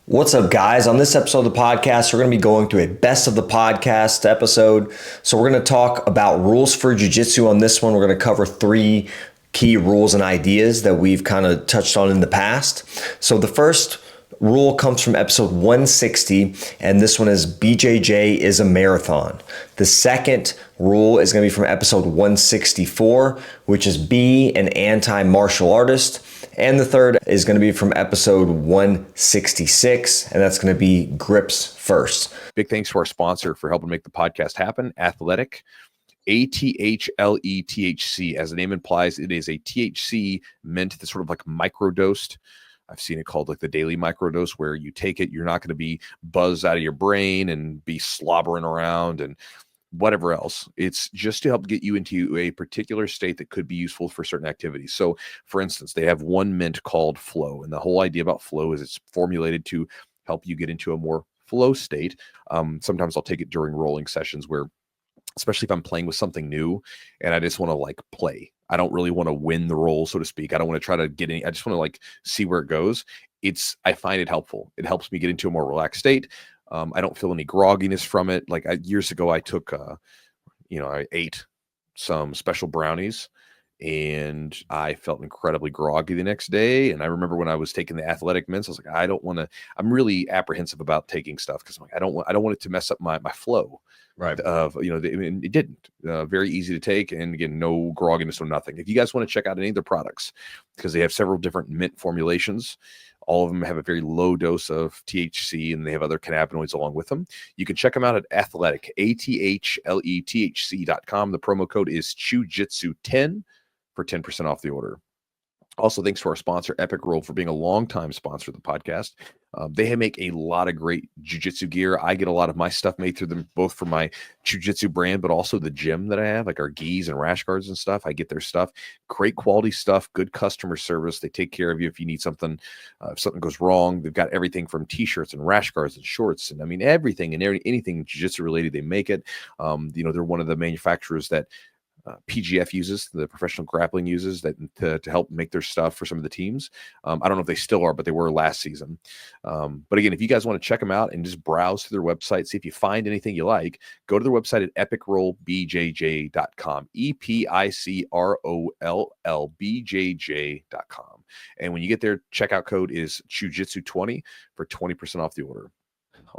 What's up, guys? On this episode of the podcast, we're going to be going through a best of the podcast episode. So, we're going to talk about rules for jiu-jitsu on this one. We're going to cover three key rules and ideas that we've kind of touched on in the past. So, the first rule comes from episode 160, and this one is BJJ is a marathon. The second rule is going to be from episode 164, which is be an anti-martial artist. And the third is going to be from episode 166, and that's going to be grips first. Big thanks to our sponsor for helping make the podcast happen, Athletic. ATHLETHC, as the name implies, it is a THC mint that's sort of like microdosed. I've seen it called like the daily microdose, where you take it, you're not going to be buzzed out of your brain and be slobbering around and whatever else. It's just to help get you into a particular state that could be useful for certain activities. So for instance, they have one mint called Flow, and the whole idea about Flow is it's formulated to help you get into a more flow state. Sometimes I'll take it during rolling sessions where, especially if I'm playing with something new and I just want to like play. I don't really want to win the roll, so to speak. I don't want to try to get any, I just want to like see where it goes. I find it helpful. It helps me get into a more relaxed state. I don't feel any grogginess from it. Like years ago, I took, I ate some special brownies and I felt incredibly groggy the next day. And I remember when I was taking the athletic mints, I was like, I don't want to, I'm really apprehensive about taking stuff because like, I don't want it to mess up my flow. Right. It didn't. Very easy to take. And again, no grogginess or nothing. If you guys want to check out any of their products, because they have several different mint formulations, all of them have a very low dose of THC, and they have other cannabinoids along with them. You can check them out at Athletic, ATHLETHC.com. The promo code is Chewjitsu10 for 10% off the order. Also, thanks to our sponsor, Epic Roll, for being a longtime sponsor of the podcast. They make a lot of great jiu-jitsu gear. I get a lot of my stuff made through them, both from my jiu-jitsu brand, but also the gym that I have, like our gis and rash guards and stuff. I get their stuff. Great quality stuff, good customer service. They take care of you if you need something. If something goes wrong, they've got everything from t-shirts and rash guards and shorts. And I mean, everything and anything jiu-jitsu related, they make it. They're one of the manufacturers that PGF uses, the professional grappling uses that to help make their stuff for some of the teams. I don't know if they still are, but they were last season. But again, if you guys want to check them out and just browse through their website, see if you find anything you like, go to their website at epicrollbjj.com, EPICROLLBJJ.com. And when you get there, checkout code is Chewjitsu20 for 20% off the order.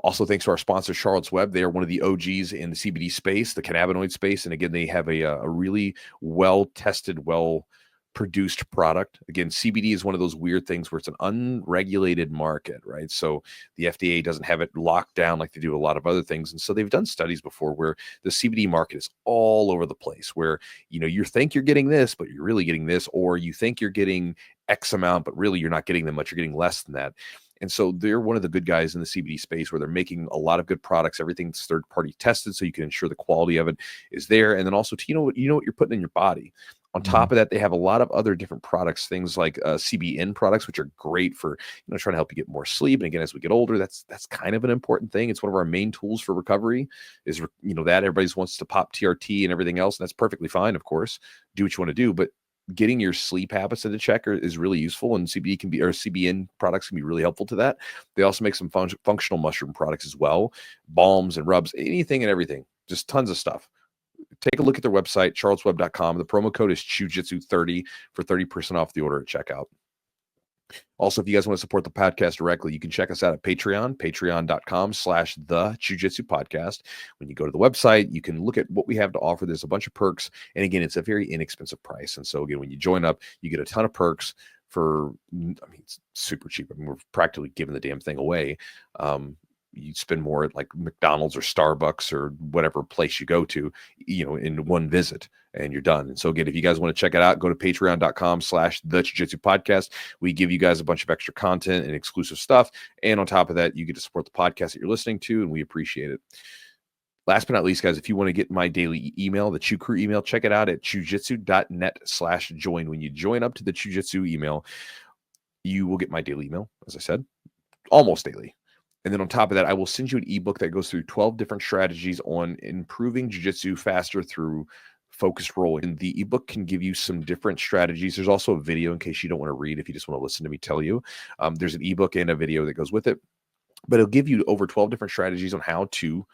Also, thanks to our sponsor, Charlotte's Web. They are one of the OGs in the CBD space, the cannabinoid space. And again, they have a really well-tested, well-produced product. Again, CBD is one of those weird things where it's an unregulated market, right? So the FDA doesn't have it locked down like they do a lot of other things. And so they've done studies before where the CBD market is all over the place, where, you think you're getting this, but you're really getting this, or you think you're getting X amount, but really you're not getting that much. You're getting less than that. And so they're one of the good guys in the CBD space, where they're making a lot of good products. Everything's third-party tested, so you can ensure the quality of it is there. And then also, you know what you're putting in your body. On top of that, they have a lot of other different products, things like CBN products, which are great for trying to help you get more sleep. And again, as we get older, that's kind of an important thing. It's one of our main tools for recovery. Is that everybody wants to pop TRT and everything else, and that's perfectly fine. Of course, do what you want to do, but getting your sleep habits into check is really useful, and CBN products can be really helpful to that. They also make some functional mushroom products as well, balms and rubs, anything and everything, just tons of stuff. Take a look at their website, charlottesweb.com. The promo code is Chewjitsu30 for 30% off the order at checkout. Also, if you guys want to support the podcast directly, you can check us out at patreon.com/the Jiu-Jitsu podcast. When you go to the website, you can look at what we have to offer. There's a bunch of perks. And again, it's a very inexpensive price. And so again, when you join up, you get a ton of perks for, it's super cheap. We're practically giving the damn thing away. You spend more at like McDonald's or Starbucks or whatever place you go to, in one visit, and you're done. And so again, if you guys want to check it out, go to patreon.com/the Jiu-Jitsu podcast. We give you guys a bunch of extra content and exclusive stuff. And on top of that, you get to support the podcast that you're listening to, and we appreciate it. Last but not least, guys, if you want to get my daily email, the Chew Crew email, check it out at chewjitsu.net/join. When you join up to the Chewjitsu email, you will get my daily email, as I said, almost daily. And then on top of that, I will send you an ebook that goes through 12 different strategies on improving jiu-jitsu faster through focused rolling. And the ebook can give you some different strategies. There's also a video in case you don't want to read, if you just want to listen to me tell you. There's an ebook and a video that goes with it. but it'll give you over 12 different strategies on how to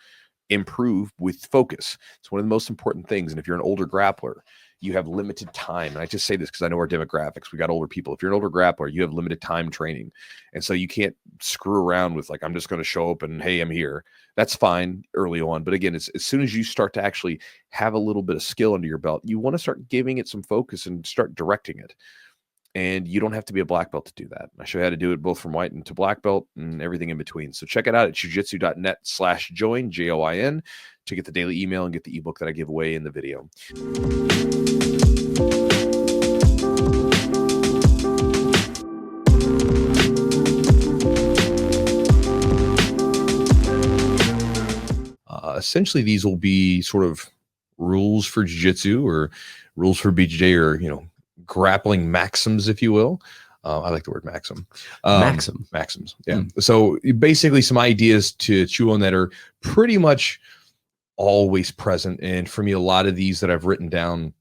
improve with focus. It's one of the most important things. And if you're an older grappler, you have limited time. And I just say this because I know our demographics. We got older people. If you're an older grappler, you have limited time training. And so you can't screw around with like, I'm just going to show up and hey, I'm here. That's fine early on. But again, as soon as you start to actually have a little bit of skill under your belt, you want to start giving it some focus and start directing it. And you don't have to be a black belt to do that. I show you how to do it both from white and to black belt and everything in between. So check it out at chewjitsu.net/join, JOIN, to get the daily email and get the ebook that I give away in the video. Essentially, these will be sort of rules for jiu-jitsu or rules for BJJ, or, grappling maxims, if you will. I like the word maxim. Maxims. Yeah. So basically some ideas to chew on that are pretty much always present. And for me, a lot of these that I've written down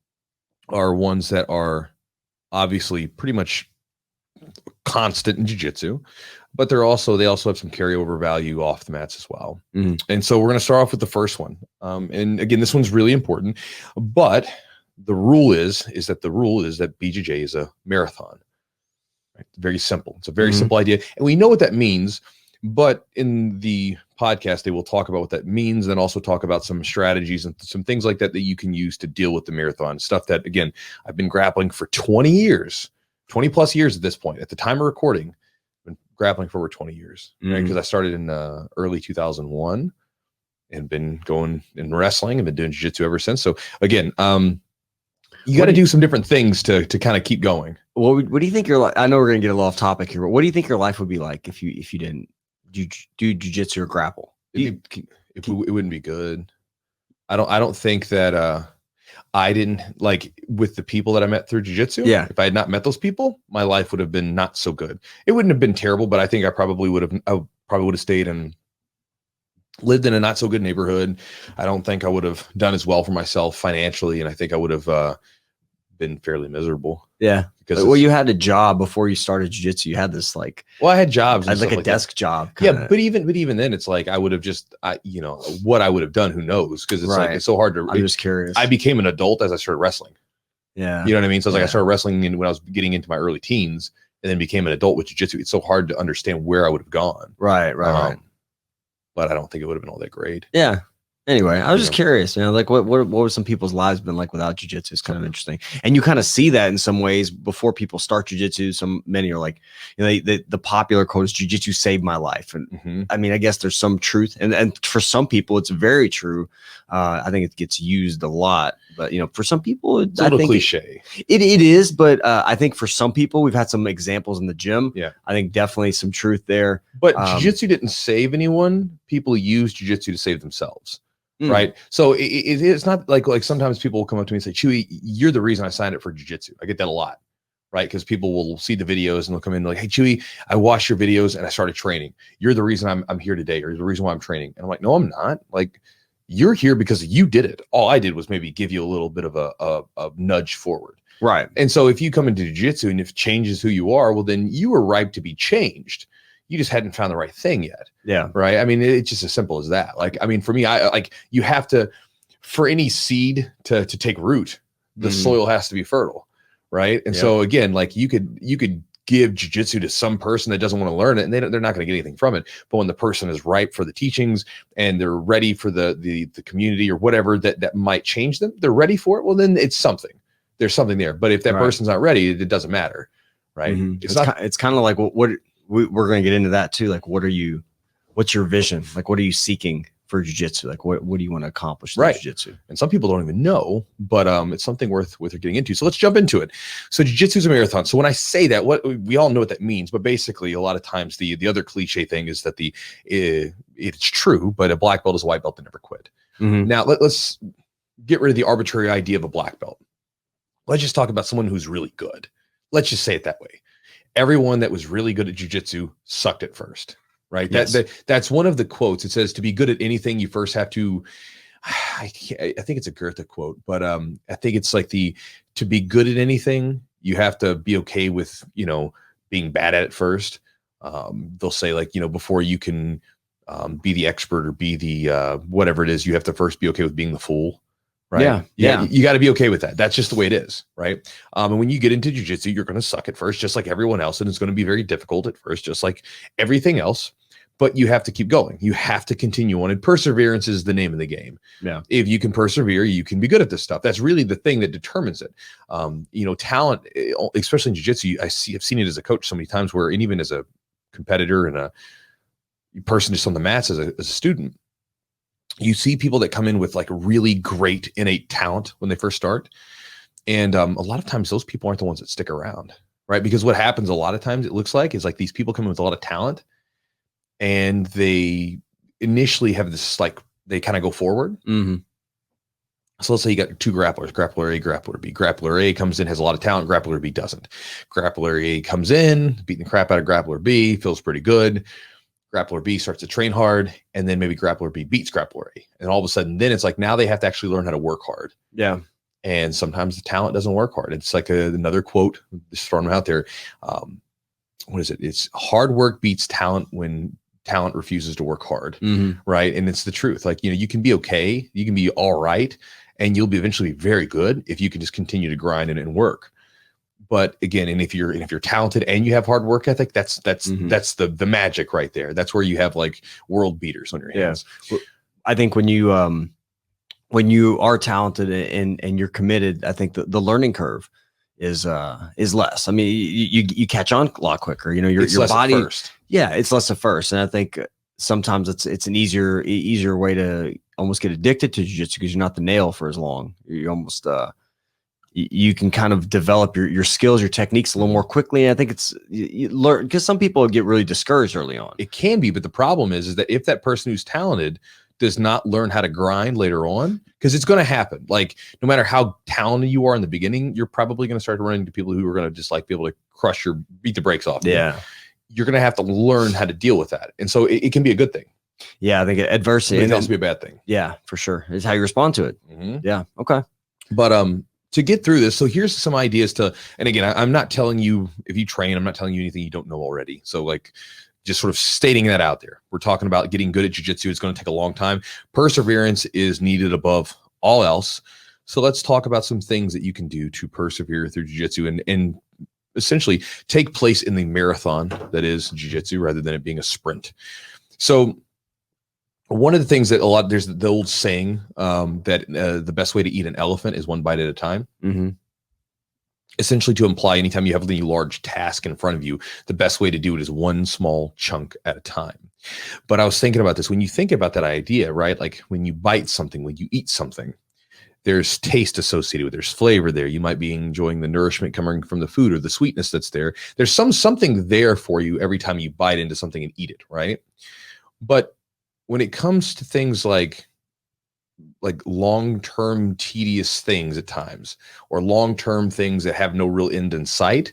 are ones that are obviously pretty much constant in jiu-jitsu, but they also have some carryover value off the mats as well. And so we're going to start off with the first one. And again, this one's really important, but the rule is that BJJ is a marathon. Right? Very simple. It's a very simple idea. And we know what that means, but in the podcast, they will talk about what that means and also talk about some strategies and some things like that you can use to deal with the marathon stuff that, again, I've been grappling for 20 plus years at this point. At the time of recording, I've been grappling for over 20 years, right? Because I started in early 2001 and been going in wrestling and been doing jiu-jitsu ever since. So again, you got to do some different things to kind of keep going. What do you think your life? I know we're gonna get a little off topic here, but what do you think your life would be like if you didn't do jiu-jitsu or grapple? It wouldn't be good. I don't think that I didn't, like, with the people that I met through jiu-jitsu. Yeah. If I had not met those people, my life would have been not so good. It wouldn't have been terrible, but I think I probably would have stayed and lived in a not so good neighborhood. I don't think I would have done as well for myself financially, and I think I would have been fairly miserable. Yeah, because you had a job before you started jiu-jitsu. You had this I had jobs. I had like a desk job. Kinda. Yeah, but even then, it's like I would have just, what I would have done, who knows? Because it's like it's so hard to. I'm just curious. I became an adult as I started wrestling. Yeah, you know what I mean. So it's like I started wrestling when I was getting into my early teens, and then became an adult with jiu-jitsu. It's so hard to understand where I would have gone. Right. But I don't think it would have been all that great. Yeah. Anyway, I was just curious, like what were some people's lives been like without jiu-jitsu? It's kind of interesting. And you kind of see that in some ways before people start jiu-jitsu. Many are like, the popular quote is jiu-jitsu saved my life. And I mean, I guess there's some truth. And for some people, it's very true. I think it gets used a lot, but for some people, it's a little cliche. It is, but I think for some people, we've had some examples in the gym. Yeah. I think definitely some truth there. But jiu-jitsu didn't save anyone. People use jiu-jitsu to save themselves. Right. So it's not like sometimes people will come up to me and say, Chewy, you're the reason I signed up for jiu-jitsu. I get that a lot. Right. Because people will see the videos and they'll come in like, hey, Chewy, I watched your videos and I started training. You're the reason I'm here today, or the reason why I'm training. And I'm like, no, I'm not. Like, you're here because you did it. All I did was maybe give you a little bit of a nudge forward. Right. And so if you come into jiu-jitsu and if it changes who you are, well, then you are ripe to be changed. You just hadn't found the right thing yet. Yeah. Right. I mean, it's just as simple as that. Like, I mean, for me, you have to, for any seed to take root, the soil has to be fertile. Right. And so again, like you could give jiu-jitsu to some person that doesn't want to learn it, and they're not going to get anything from it. But when the person is ripe for the teachings and they're ready for the community or whatever that might change them, they're ready for it. Well, then it's something. There's something there. But if that person's not ready, it doesn't matter. Right. It's kind of like what we're going to get into that too. Like, what's your vision? Like, what are you seeking for jiu-jitsu? Like, what do you want to accomplish in jiu-jitsu? And some people don't even know, but it's something worth getting into. So let's jump into it. So jiu-jitsu is a marathon. So when I say that, we all know what that means, but basically a lot of times the other cliche thing is that it's true, but a black belt is a white belt that never quit. Now let's get rid of the arbitrary idea of a black belt. Let's just talk about someone who's really good. Let's just say it that way. Everyone that was really good at jiu-jitsu sucked at first, right? Yes. That's one of the quotes. It says, to be good at anything, you first have to, I think it's a Goethe quote, but I think it's like to be good at anything, you have to be okay with, being bad at it first. They'll say like, before you can be the expert or be the whatever it is, you have to first be okay with being the fool. Right. Yeah. You got to be okay with that. That's just the way it is. Right. And when you get into jiu-jitsu, you're going to suck at first, just like everyone else. And it's going to be very difficult at first, just like everything else. But you have to keep going. You have to continue on. And perseverance is the name of the game. Yeah. If you can persevere, you can be good at this stuff. That's really the thing that determines it. Talent, especially in jiu-jitsu, I've seen it as a coach so many times where, and even as a competitor and a person just on the mats as a student, you see people that come in with like really great innate talent when they first start. And a lot of times those people aren't the ones that stick around, right? Because what happens a lot of times, it looks like, is like these people come in with a lot of talent and they initially have this, like, they kind of go forward. Mm-hmm. So let's say you got two grapplers, grappler A, grappler B. Grappler A comes in, has a lot of talent. Grappler B doesn't. Grappler A comes in, beating the crap out of grappler B, feels pretty good. Grappler B starts to train hard, and then maybe grappler B beats grappler A. And all of a sudden, then it's like now they have to actually learn how to work hard. Yeah. And sometimes the talent doesn't work hard. It's like another quote, just throwing them out there. What is it? It's hard work beats talent when talent refuses to work hard. Mm-hmm. Right. And it's the truth. Like, you can be okay. You can be all right. And you'll be eventually very good if you can just continue to grind and work. But again, and if you're talented and you have hard work ethic, that's the magic right there. That's where you have like world beaters on your hands. Yeah. I think when you are talented and you're committed, I think the learning curve is less. I mean, you catch on a lot quicker. Your body first. Yeah, it's less at first, and I think sometimes it's an easier way to almost get addicted to jiu-jitsu because you're not the nail for as long. You almost you can kind of develop your skills, your techniques a little more quickly. And I think you learn, because some people get really discouraged early on. It can be, but the problem is that if that person who's talented does not learn how to grind later on, because it's going to happen. Like, no matter how talented you are in the beginning, you're probably going to start running into people who are going to just like be able to beat the brakes off. Yeah. You're going to have to learn how to deal with that. And so it can be a good thing. Yeah. I think adversity can also be a bad thing. Yeah, for sure. It's how you respond to it. Mm-hmm. Yeah. Okay. But, to get through this, so here's some ideas and again, I'm not telling you if you train, I'm not telling you anything you don't know already. So like, just sort of stating that out there. We're talking about getting good at jiu-jitsu. It's going to take a long time. Perseverance is needed above all else. So let's talk about some things that you can do to persevere through jiu-jitsu and essentially take place in the marathon that is jiu-jitsu rather than it being a sprint. So one of the things that there's the old saying that the best way to eat an elephant is one bite at a time. Mm-hmm. Essentially to imply anytime you have any large task in front of you, the best way to do it is one small chunk at a time. But I was thinking about this, when you think about that idea, right? Like when you bite something, when you eat something, there's taste associated with it. There's flavor there. You might be enjoying the nourishment coming from the food or the sweetness that's there. There's something there for you every time you bite into something and eat it, right? But when it comes to things like long-term tedious things at times, or long-term things that have no real end in sight,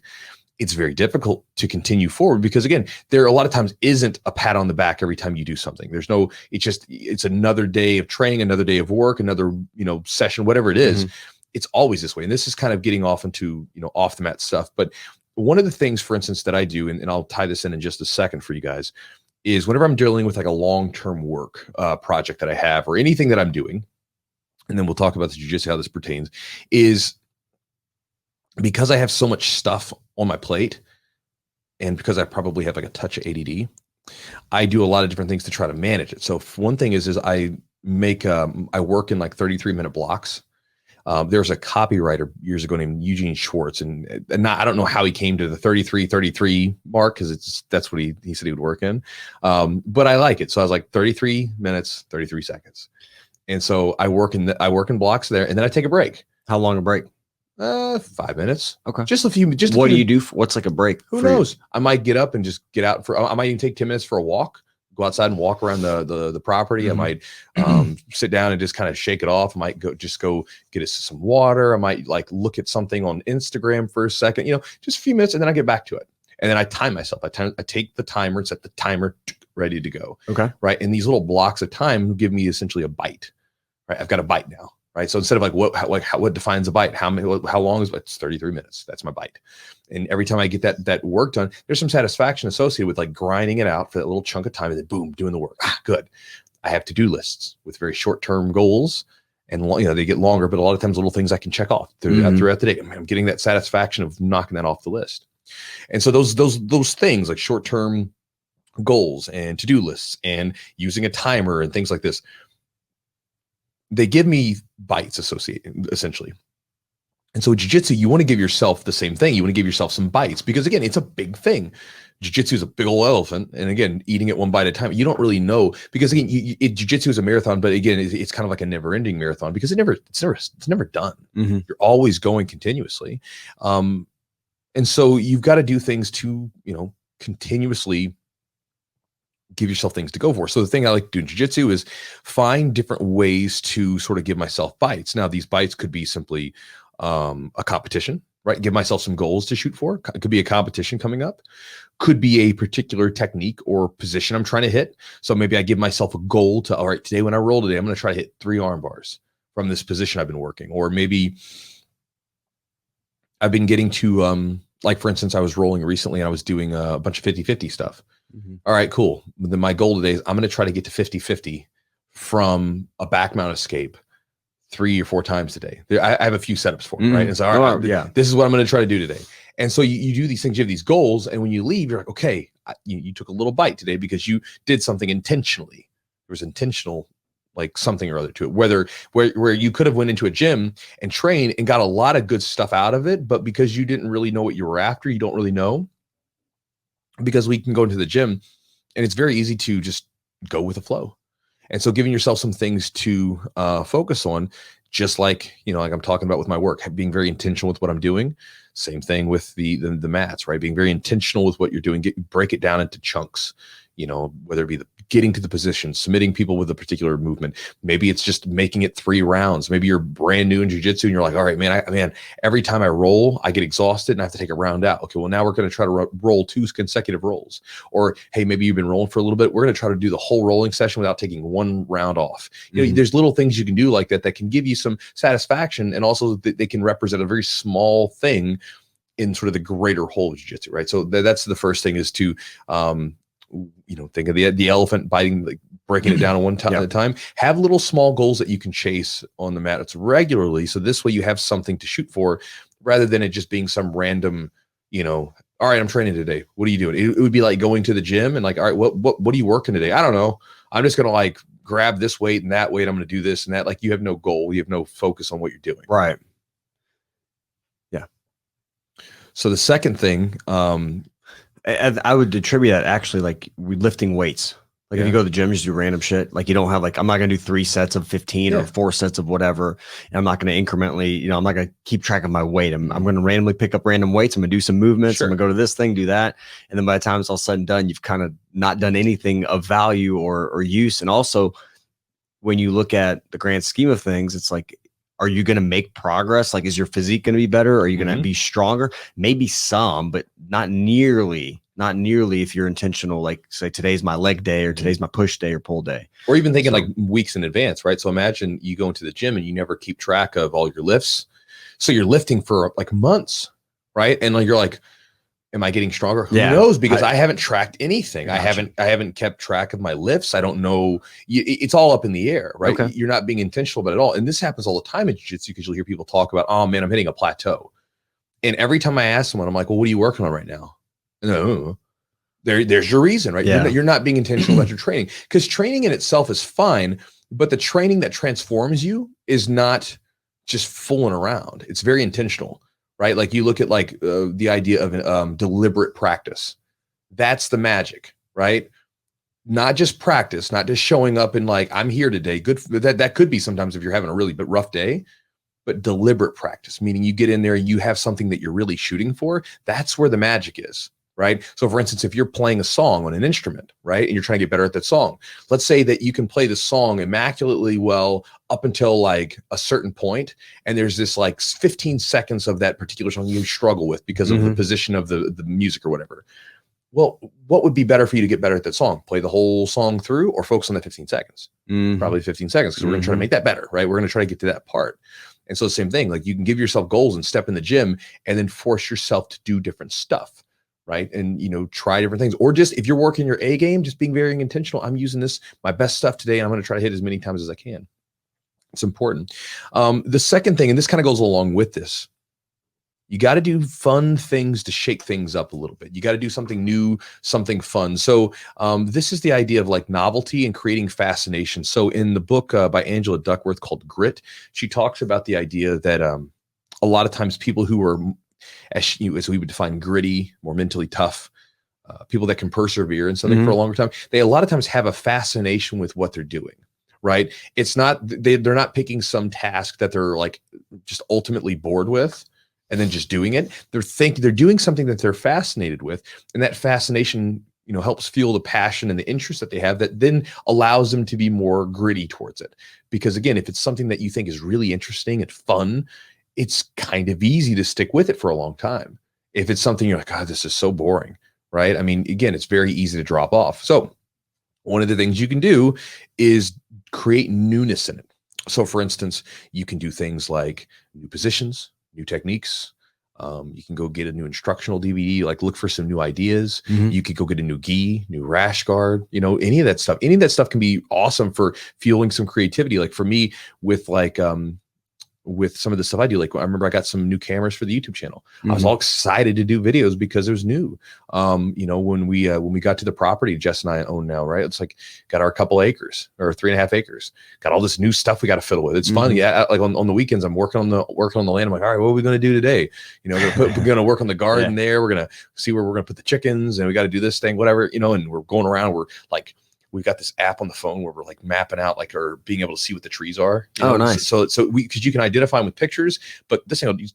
it's very difficult to continue forward because, again, there a lot of times isn't a pat on the back every time you do something. There's no, it's another day of training, another day of work, another, session, whatever it is. Mm-hmm. It's always this way. And this is kind of getting off into, off the mat stuff. But one of the things, for instance, that I do, and I'll tie this in just a second for you guys, is whenever I'm dealing with like a long-term work project that I have or anything that I'm doing, and then we'll talk about the jiu-jitsu, how this pertains, is because I have so much stuff on my plate and because I probably have like a touch of ADD, I do a lot of different things to try to manage it. So one thing is I work in like 33-minute blocks. There's a copywriter years ago named Eugene Schwartz, and I don't know how he came to the 33 mark because that's what he said he would work in. But I like it. So I was like 33 minutes, 33 seconds. And so I work in blocks there, and then I take a break. How long a break? 5 minutes. Okay. Just a few. What do you do? What's like a break? Who knows? I might get up and just get out I might even take 10 minutes for a walk. Go outside and walk around the property. Mm-hmm. I might sit down and just kind of shake it off. I might go get us some water. I might like look at something on Instagram for a second, just a few minutes, and then I get back to it. And then I time myself. I take the timer and set the timer ready to go. Okay. Right. And these little blocks of time give me essentially a bite. Right. I've got a bite now. right? So instead of what defines a bite, how long is it's 33 minutes. That's my bite. And every time I get that work done, there's some satisfaction associated with like grinding it out for that little chunk of time and then boom, doing the work. Good. I have to-do lists with very short-term goals, and they get longer, but a lot of times little things I can check off throughout the day. I'm getting that satisfaction of knocking that off the list. And so those things like short-term goals and to-do lists and using a timer and things like this, they give me bites associated essentially. And so jiu-jitsu, you want to give yourself the same thing. You want to give yourself some bites because again, it's a big thing. Jiu-jitsu is a big old elephant. And again, eating it one bite at a time, you don't really know because again, jiu-jitsu is a marathon, but again, it's kind of like a never ending marathon because it's never done. Mm-hmm. You're always going continuously. And so you've got to do things to, continuously give yourself things to go for. So the thing I like to do in jiu-jitsu is find different ways to sort of give myself bites. Now, these bites could be simply a competition, right? Give myself some goals to shoot for. It could be a competition coming up. Could be a particular technique or position I'm trying to hit. So maybe I give myself a goal to, all right, today when I roll today, I'm going to try to hit 3 arm bars from this position I've been working. Or maybe I've been getting to, like for instance, I was rolling recently and I was doing a bunch of 50-50 stuff. Mm-hmm. All right, cool. Then my goal today is I'm going to try to get to 50-50 from a back mount escape 3 or 4 times today. I have a few setups for it, right? And so, all right, this is what I'm going to try to do today. And so you do these things, you have these goals, and when you leave, you're like, okay, you took a little bite today because you did something intentionally. There was intentional, like something or other to it. Where you could have went into a gym and trained and got a lot of good stuff out of it, but because you didn't really know what you were after, you don't really know. Because we can go into the gym and it's very easy to just go with the flow. And so giving yourself some things to focus on, just like, like I'm talking about with my work, being very intentional with what I'm doing. Same thing with the mats, right? Being very intentional with what you're doing, break it down into chunks, whether it be getting to the position, submitting people with a particular movement. Maybe it's just making it 3 rounds. Maybe you're brand new in jiu-jitsu and you're like, all right, man, every time I roll, I get exhausted and I have to take a round out. Okay, well, now we're going to try to roll 2 consecutive rolls. Or, hey, maybe you've been rolling for a little bit. We're going to try to do the whole rolling session without taking 1 round off. There's little things you can do like that can give you some satisfaction, and also they can represent a very small thing in sort of the greater whole of jiu-jitsu, right? So that's the first thing is to, think of the elephant biting, like breaking it down in one time at a time. Have little small goals that you can chase on the mat regularly. So this way you have something to shoot for rather than it just being some random, all right, I'm training today. What are you doing? It would be like going to the gym and like, all right, what are you working today? I don't know. I'm just going to like grab this weight and that weight. I'm going to do this and that. Like you have no goal. You have no focus on what you're doing. Right. Yeah. So the second thing, I would attribute that actually like lifting weights. Like if you go to the gym, you just do random shit. Like you don't have I'm not going to do 3 sets of 15 or 4 sets of whatever. And I'm not going to incrementally, I'm not going to keep track of my weight. I'm going to randomly pick up random weights. I'm going to do some movements. Sure. I'm going to go to this thing, do that. And then by the time it's all said and done, you've kind of not done anything of value or use. And also when you look at the grand scheme of things, it's like, are you going to make progress? Like, is your physique going to be better? Are you going to be stronger? Maybe some, but not nearly if you're intentional, like say today's my leg day or today's my push day or pull day. Or even thinking like weeks in advance, right? So imagine you go into the gym and you never keep track of all your lifts. So you're lifting for like months, right? And like, you're like, am I getting stronger? Who knows? Because I haven't tracked anything. Gotcha. I haven't kept track of my lifts. I don't know. It's all up in the air, right? Okay. You're not being intentional about it at all. And this happens all the time in jiu-jitsu because you'll hear people talk about, oh man, I'm hitting a plateau. And every time I ask someone, I'm like, well, what are you working on right now? No, there's your reason, right? Yeah. You're not being intentional about your training, because training in itself is fine, but the training that transforms you is not just fooling around. It's very intentional, right? Like you look at like the idea of deliberate practice. That's the magic, right? Not just practice, not just showing up and like, I'm here today. Good. That could be sometimes if you're having a really rough day, but deliberate practice, meaning you get in there, you have something that you're really shooting for. That's where the magic is. Right. So for instance, if you're playing a song on an instrument, right, and you're trying to get better at that song, let's say that you can play the song immaculately well up until like a certain point, and there's this like 15 seconds of that particular song you struggle with because of the position of the music or whatever. Well, what would be better for you to get better at that song? Play the whole song through or focus on the 15 seconds? Probably 15 seconds because we're going to try to make that better, right? We're going to try to get to that part. And so the same thing, like you can give yourself goals and step in the gym and then force yourself to do different stuff, right? And, try different things. Or just if you're working your A game, just being very intentional. I'm using my best stuff today and I'm going to try to hit as many times as I can. It's important. The second thing, and this kind of goes along with this, you got to do fun things to shake things up a little bit. You got to do something new, something fun. So this is the idea of like novelty and creating fascination. So in the book by Angela Duckworth called Grit, she talks about the idea that a lot of times people who are, as we would define, gritty, more mentally tough, people that can persevere in something for a longer time, they a lot of times have a fascination with what they're doing. Right? It's not, they're not picking some task that they're like just ultimately bored with and then just doing it. They're doing something that they're fascinated with. And that fascination, helps fuel the passion and the interest that they have that then allows them to be more gritty towards it. Because again, if it's something that you think is really interesting and fun, it's kind of easy to stick with it for a long time. If it's something you're like, God, this is so boring, right? I mean, again, it's very easy to drop off. So one of the things you can do is create newness in it. So for instance, you can do things like new positions, new techniques. You can go get a new instructional DVD, like look for some new ideas. You could go get a new gi, new rash guard, any of that stuff. Any of that stuff can be awesome for fueling some creativity. Like for me with some of the stuff I do, like I remember I got some new cameras for the YouTube channel. I was all excited to do videos because it was new. When we got to the property Jess and I own now, right? It's like got our couple acres or 3.5 acres, got all this new stuff we got to fiddle with. It's fun. Yeah. Like on the weekends, I'm working on the land. I'm like, all right, what are we going to do today? We're going to work on the garden there. We're going to see where we're going to put the chickens and we got to do this thing, whatever, and we're going around. We're like, we've got this app on the phone where we're like mapping out or being able to see what the trees are. Nice. So because you can identify them with pictures, but this thing,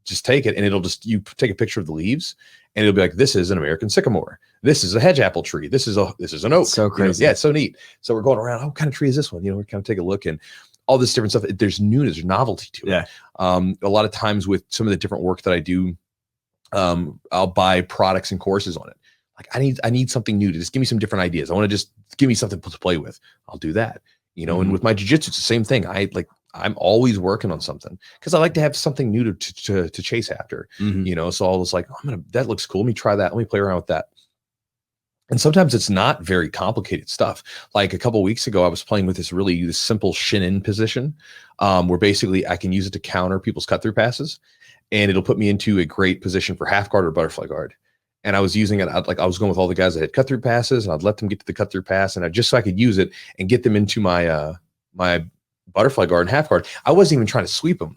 just take it and you take a picture of the leaves and it'll be like, this is an American sycamore. This is a hedge apple tree. This is an oak. So crazy. Yeah. It's so neat. So we're going around, what kind of tree is this one? We kind of take a look and all this different stuff. There's newness, there's novelty to it. A lot of times with some of the different work that I do, I'll buy products and courses on it. Like I need something new to just give me some different ideas. I want to just give me something to play with. I'll do that, and with my jiu-jitsu, it's the same thing. I'm always working on something because I like to have something new to chase after, so I'll just like, that looks cool. Let me try that. Let me play around with that. And sometimes it's not very complicated stuff. Like a couple of weeks ago, I was playing with this simple shin-in position, where basically I can use it to counter people's cut-through passes, and it'll put me into a great position for half guard or butterfly guard. And I was using it, I was going with all the guys that had cut-through passes, and I'd let them get to the cut-through pass, and just so I could use it and get them into my my butterfly guard and half guard. I wasn't even trying to sweep them.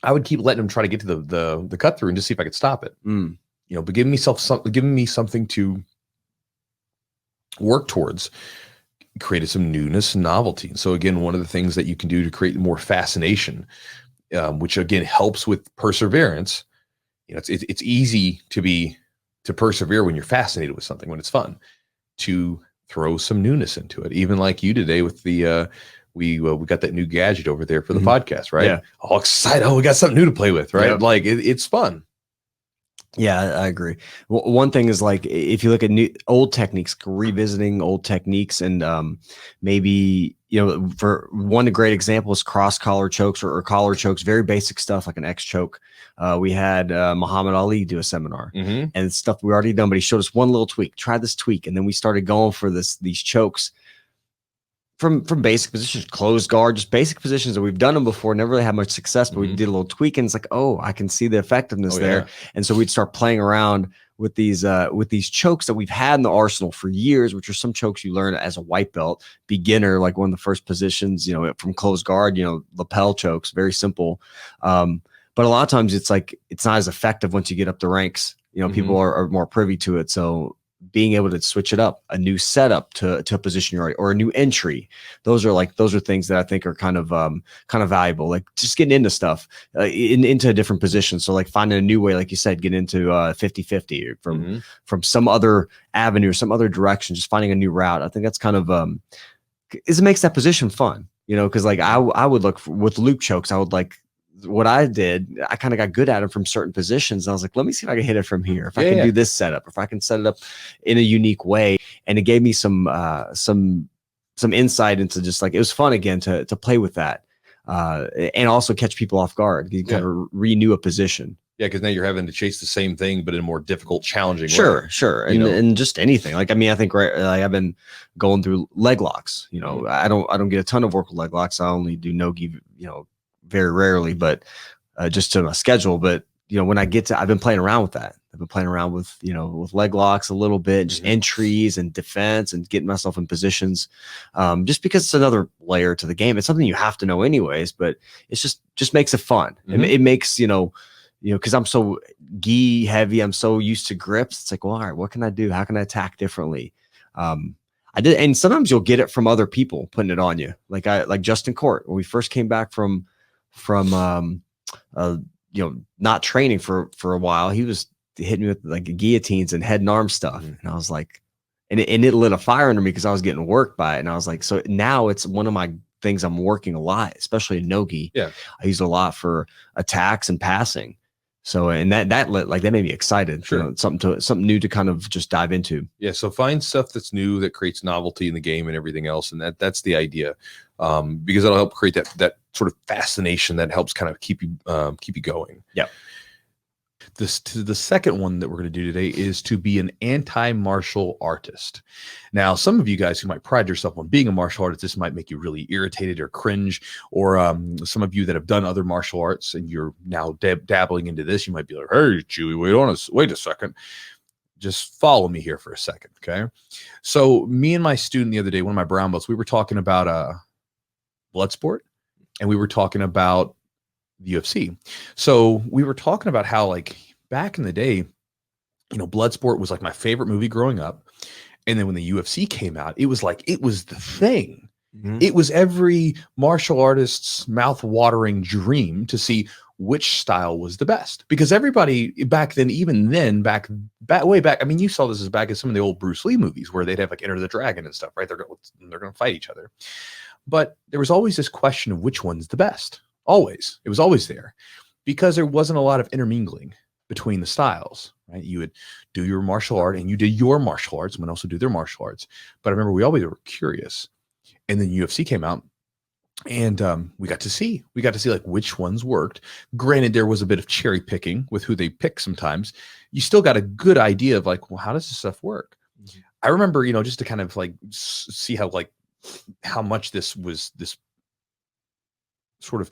I would keep letting them try to get to the cut-through and just see if I could stop it. But giving me something to work towards created some newness and novelty. And so again, one of the things that you can do to create more fascination, which again helps with perseverance. It's easy to persevere when you're fascinated with something, when it's fun, to throw some newness into it. Even like you today with the we got that new gadget over there for the podcast, right? Yeah. All excited. Oh, we got something new to play with, right? Yep. Like it's fun. Yeah, I agree. Well, one thing is like if you look at old techniques, revisiting old techniques, and maybe for one, a great example is cross collar chokes or collar chokes, very basic stuff like an X choke. We had Muhammad Ali do a seminar and stuff we already done, but he showed us one little tweak. Try this tweak, and then we started going for these chokes from basic positions, closed guard, just basic positions that we've done them before, never really had much success, but we did a little tweak, and it's like, oh, I can see the effectiveness there. And so we'd start playing around with these chokes that we've had in the arsenal for years, which are some chokes you learn as a white belt beginner, like one of the first positions, from closed guard, lapel chokes, very simple. But a lot of times it's like, it's not as effective once you get up the ranks, people are more privy to it. So being able to switch it up, a new setup to a position you're already, or a new entry. Those are things that I think are kind of valuable. Like just getting into stuff, into a different position. So like finding a new way, like you said, get into 50-50 from some other avenue or some other direction, just finding a new route. I think that's kind of, it makes that position fun, cause like I would look with loop chokes. I would like what I did, I kind of got good at it from certain positions. I was like, let me see if I can hit it from here. If I can do this setup, if I can set it up in a unique way. And it gave me some insight into just like, it was fun again to play with that. And also catch people off guard. You kind of renew a position. Yeah, because now you're having to chase the same thing, but in a more difficult, challenging way. Sure. And just anything. Like, I mean, I think like I've been going through leg locks. You know, I don't get a ton of work with leg locks. I only do no-gi, very rarely, but just to my schedule. But when I get to, I've been playing around with that. I've been playing around with with leg locks a little bit, just entries and defense and getting myself in positions. Just because it's another layer to the game. It's something you have to know anyways, but it's just makes it fun. It makes because I'm so gi heavy, I'm so used to grips. It's like, well, all right, what can I do? How can I attack differently? I did, and sometimes you'll get it from other people putting it on you. Like Justin Court, when we first came back from not training for a while, he was hitting me with like guillotines and head and arm stuff, and I was like, and it lit a fire under me because I was getting worked by it, and I was like, so now it's one of my things I'm working a lot, especially in no-gi. I use it a lot for attacks and passing. So, and that made me excited. Sure. Something new to kind of just dive into. Yeah. So find stuff that's new that creates novelty in the game and everything else. And that's the idea. Because it'll help create that sort of fascination that helps kind of keep you going. Yeah. The second one that we're going to do today is to be an anti-martial artist. Now, some of you guys who might pride yourself on being a martial artist, this might make you really irritated or cringe, or some of you that have done other martial arts and you're now dabbling into this, you might be like, hey, Chewy, wait a second. Just follow me here for a second, okay? So me and my student the other day, one of my brown belts, we were talking about blood sport, and we were talking about the UFC. So we were talking about how, like, back in the day, Bloodsport was like my favorite movie growing up. And then when the UFC came out, it was the thing. It was every martial artist's mouth-watering dream to see which style was the best, because everybody back then, even then, back way back, I mean, you saw this as back in some of the old Bruce Lee movies where they'd have like Enter the Dragon and stuff, right? They're going to fight each other. But there was always this question of which one's the best. Always. It was always there, because there wasn't a lot of intermingling between the styles, right? You would do your martial art and you did your martial arts. Someone else would do their martial arts. But I remember we always were curious. And then UFC came out, and we got to see like which ones worked. Granted, there was a bit of cherry picking with who they pick sometimes. You still got a good idea of like, well, how does this stuff work? I remember, just to kind of like see how much this sort of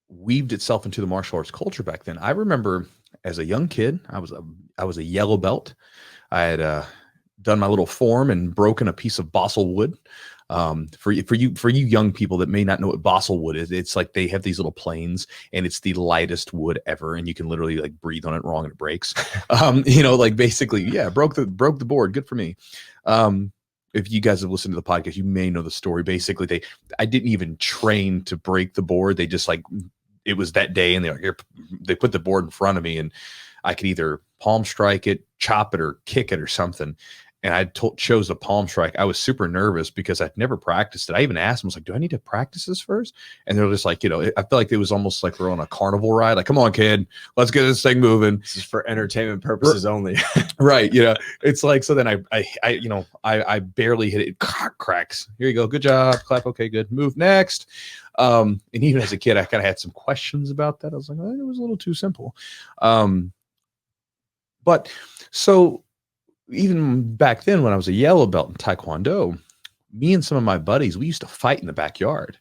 weaved itself into the martial arts culture back then. I remember as a young kid, I was a yellow belt. I had done my little form and broken a piece of balsa wood. For you young people that may not know what balsa wood is, it's like they have these little planes, and it's the lightest wood ever, and you can literally like breathe on it wrong and it breaks. Like basically, broke the board. Good for me. If you guys have listened to the podcast, you may know the story. Basically, I didn't even train to break the board. They just it was that day, and they put the board in front of me, and I could either palm strike it, chop it, or kick it or something. And I chose a palm strike. I was super nervous because I'd never practiced it. I even asked them, I was like, do I need to practice this first? And they're just like, I feel like it was almost like we're on a carnival ride. Like, come on, kid, let's get this thing moving. This is for entertainment purposes only. Right. It's like, so then I barely hit it. Cracks. Here you go. Good job. Clap. Okay, good. Move next. And even as a kid, I kind of had some questions about that. I was like, it was a little too simple. But so even back then, when I was a yellow belt in Taekwondo, me and some of my buddies, we used to fight in the backyard,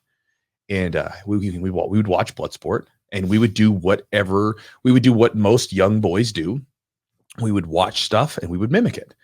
and we would watch Bloodsport, and we would do what most young boys do. We would watch stuff and we would mimic it.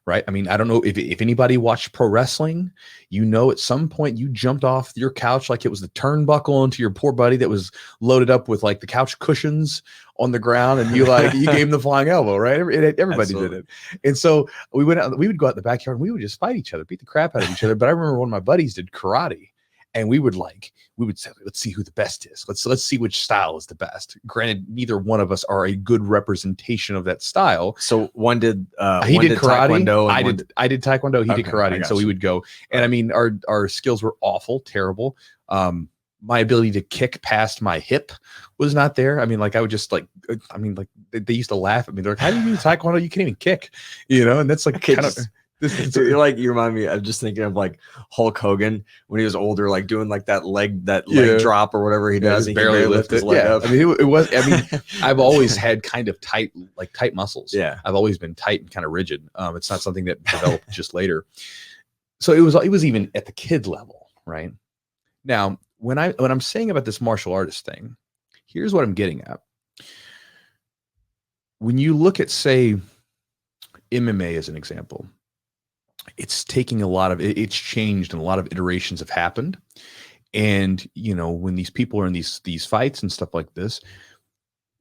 Right. I mean, I don't know if anybody watched pro wrestling, at some point you jumped off your couch like it was the turnbuckle into your poor buddy that was loaded up with like the couch cushions on the ground, and you gave him the flying elbow, right? Everybody Absolutely. Did it. And so we would go out in the backyard and we would just fight each other, beat the crap out of each other. But I remember one of my buddies did karate, and we would say, let's see who the best is. Let's see which style is the best. Granted, neither one of us are a good representation of that style. So one did he did karate. I did taekwondo. He did karate. And so we would go, and I mean, our skills were awful, terrible. my ability to kick past my hip was not there. I mean, like I would just like, they used to laugh at me. They're like, how do you do Taekwondo? You can't even kick, And that's like kind of, you're like, you remind me, I'm just thinking of like Hulk Hogan when he was older, like doing like that leg drop or whatever he does. He barely lift his leg up. I mean, I've always had kind of tight muscles. Yeah. I've always been tight and kind of rigid. It's not something that developed just later. So it was even at the kid level, right? Now, when I'm saying about this martial artist thing, here's what I'm getting at. When you look at, say, MMA as an example, it's taking it's changed and a lot of iterations have happened. And, when these people are in these fights and stuff like this,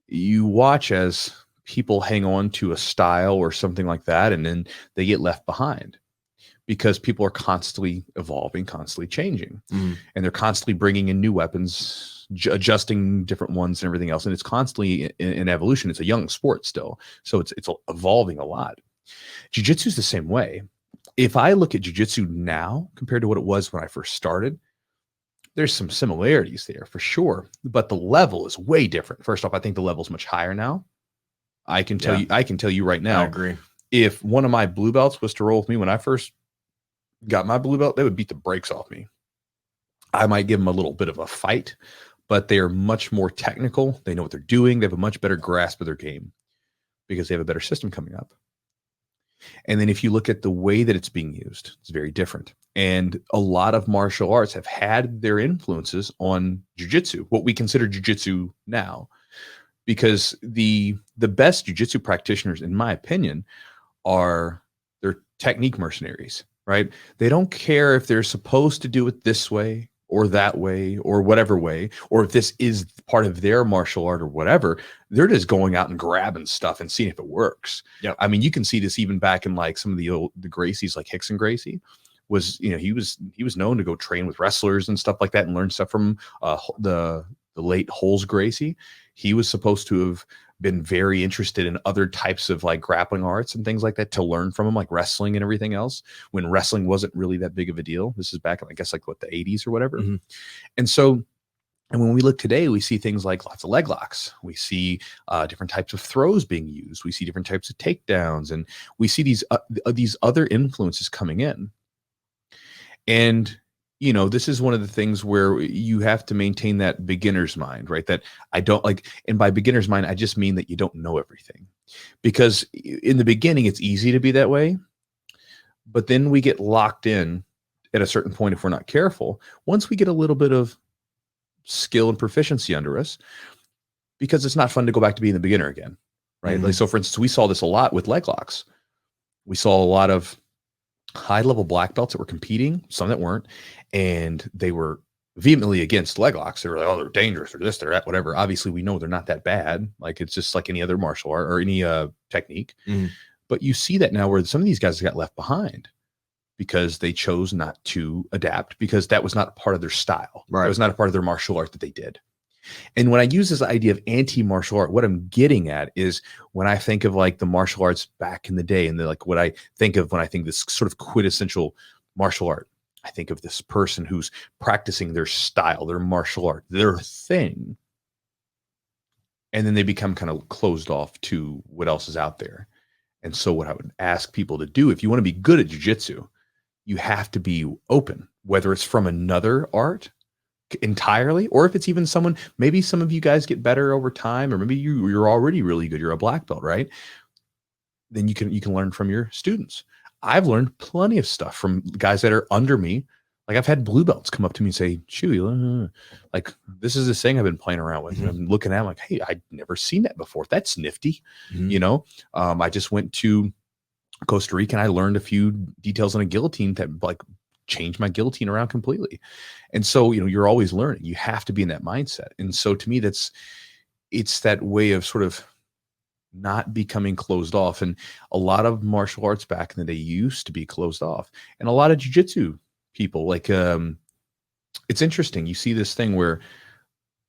you watch as people hang on to a style or something like that, and then they get left behind because people are constantly evolving, constantly changing, and they're constantly bringing in new weapons, adjusting different ones and everything else. And it's constantly in evolution. It's a young sport still. So it's evolving a lot. Jiu-Jitsu is the same way. If I look at jiu-jitsu now compared to what it was when I first started, there's some similarities there for sure, but the level is way different. First off, I think the level is much higher now. I can tell you right now. I agree. If one of my blue belts was to roll with me when I first got my blue belt, they would beat the brakes off me. I might give them a little bit of a fight, but they are much more technical. They know what they're doing. They have a much better grasp of their game because they have a better system coming up. And then if you look at the way that it's being used, it's very different. And a lot of martial arts have had their influences on jiu-jitsu, what we consider jiu-jitsu now, because the best jiu-jitsu practitioners, in my opinion, they're technique mercenaries, right? They don't care if they're supposed to do it this way or that way or whatever way, or if this is part of their martial art or whatever. They're just going out and grabbing stuff and seeing if it works. Yep. I mean, you can see this even back in like some of the Gracies, like Hickson Gracie was, he was known to go train with wrestlers and stuff like that and learn stuff from the late Holes Gracie. He was supposed to have been very interested in other types of like grappling arts and things like that to learn from him, like wrestling and everything else, when wrestling wasn't really that big of a deal. This is back in, I guess, like what, the 80s or whatever. Mm-hmm. And when we look today, we see things like lots of leg locks. We see different types of throws being used. We see different types of takedowns, and we see these other influences coming in. And this is one of the things where you have to maintain that beginner's mind, right? That I don't like, and by beginner's mind, I just mean that you don't know everything. Because in the beginning, it's easy to be that way. But then we get locked in at a certain point if we're not careful. Once we get a little bit of skill and proficiency under us, because it's not fun to go back to being the beginner again, right? Mm-hmm. Like, so for instance, we saw this a lot with leg locks. We saw a lot of high-level black belts that were competing, some that weren't, and they were vehemently against leg locks. They were like, oh, they're dangerous, or this, they're that, whatever. Obviously, we know they're not that bad. Like, it's just like any other martial art or any technique. Mm-hmm. But you see that now where some of these guys got left behind because they chose not to adapt, because that was not part of their style. Right. That was not a part of their martial art that they did. And when I use this idea of anti-martial art, what I'm getting at is when I think of like the martial arts back in the day, and like what I think of when I think this sort of quintessential martial art, I think of this person who's practicing their style, their martial art, their thing. And then they become kind of closed off to what else is out there. And so what I would ask people to do, if you want to be good at jiu-jitsu, you have to be open, whether it's from another art entirely, or if it's even someone, maybe some of you guys get better over time, or maybe you're already really good, you're a black belt, right? Then you can learn from your students. I've learned plenty of stuff from guys that are under me. Like, I've had blue belts come up to me and say, Chewy, like, this is this thing I've been playing around with. Mm-hmm. And I'm looking at it, like, hey, I'd never seen that before. That's nifty. Mm-hmm. I just went to Costa Rica and I learned a few details on a guillotine that like changed my guillotine around completely. And so, you're always learning. You have to be in that mindset. And so to me, it's that way of sort of not becoming closed off. And a lot of martial arts back in the day used to be closed off. And a lot of jiu-jitsu people, like, it's interesting. You see this thing where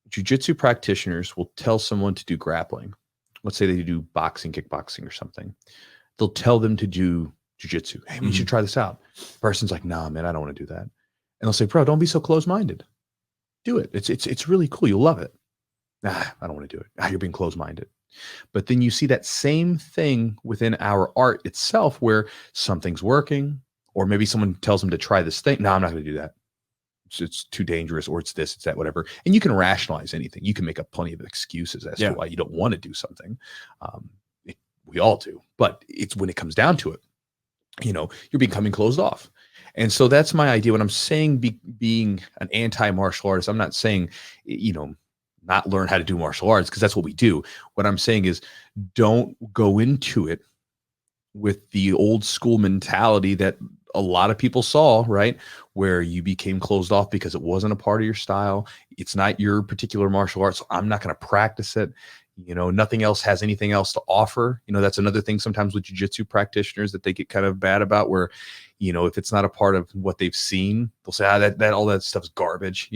jiu-jitsu practitioners will tell someone to do grappling. Let's say they do boxing, kickboxing or something. They'll tell them to do jiu-jitsu. Hey, we should try this out. The person's like, nah, man, I don't want to do that. And they'll say, bro, don't be so close-minded. do it. It's really cool. You'll love it. I don't want to do it. You're being closed-minded. But then you see that same thing within our art itself where something's working, or maybe someone tells them to try this thing. No, I'm not going to do that. It's too dangerous, or it's this, it's that, whatever. And you can rationalize anything. You can make up plenty of excuses as to why you don't want to do something. We all do. But it's when it comes down to it, you're becoming closed off. And so that's my idea. When I'm saying being an anti-martial artist, I'm not saying, not learn how to do martial arts, because that's what we do. What I'm saying is don't go into it with the old school mentality that a lot of people saw, right? Where you became closed off because it wasn't a part of your style. It's not your particular martial art, so I'm not going to practice it. Nothing else has anything else to offer. That's another thing sometimes with jiu-jitsu practitioners that they get kind of bad about, where, if it's not a part of what they've seen, they'll say, that all that stuff's garbage,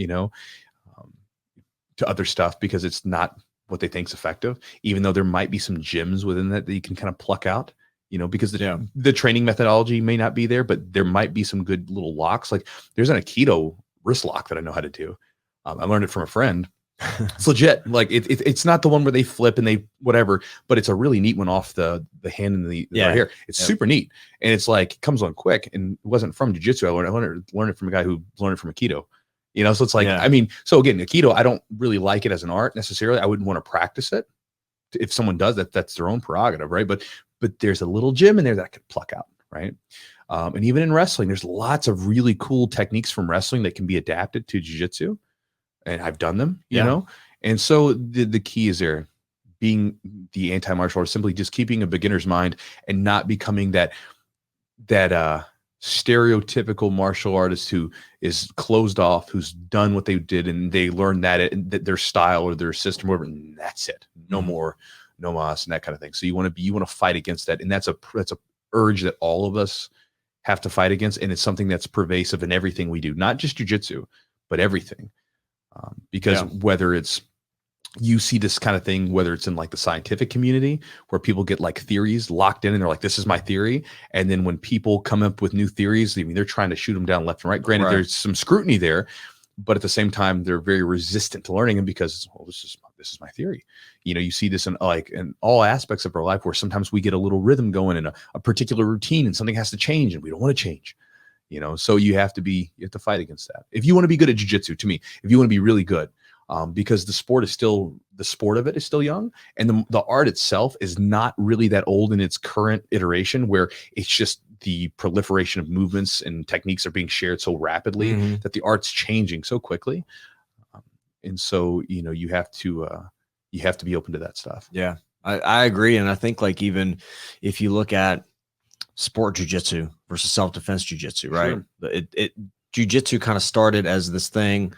to other stuff, because it's not what they think is effective, even though there might be some gems within that you can kind of pluck out, because the training methodology may not be there, but there might be some good little locks. Like there's an Aikido wrist lock that I know how to do. I learned it from a friend. It's legit. Like it's not the one where they flip and they whatever, but it's a really neat one off the hand and the right here. It's super neat. And it's like, it comes on quick, and it wasn't from jiu-jitsu. I learned it from a guy who learned it from Aikido. So it's like, so again, Aikido, I don't really like it as an art necessarily. I wouldn't want to practice it. If someone does that, that's their own prerogative, right? But there's a little gem in there that I could pluck out, right? And even in wrestling, there's lots of really cool techniques from wrestling that can be adapted to jiu-jitsu. And I've done them, you know? And so the key is there, being the anti-martial artist, simply just keeping a beginner's mind and not becoming that stereotypical martial artist who is closed off, who's done what they did and they learned that their style or their system, whatever, and that's it. No more, no mas, and that kind of thing. So you want to fight against that, and that's a urge that all of us have to fight against, and it's something that's pervasive in everything we do, not just jiu-jitsu, but everything. Because whether it's, you see this kind of thing, whether it's in like the scientific community where people get like theories locked in and they're like, this is my theory. And then when people come up with new theories, they're trying to shoot them down left and right. Granted, there's some scrutiny there, but at the same time, they're very resistant to learning them because, this is my theory. You see this in all aspects of our life, where sometimes we get a little rhythm going in a particular routine and something has to change and we don't want to change. So you have to fight against that. If you want to be good at jiu-jitsu, to me, if you want to be really good, because the sport of it is still young, and the art itself is not really that old in its current iteration, where it's just the proliferation of movements and techniques are being shared so rapidly that the art's changing so quickly. And so, you have to be open to that stuff. Yeah, I agree. And I think like, even if you look at sport jiu-jitsu versus self-defense jiu-jitsu, right? Sure. Jiu-jitsu kind of started as this thing,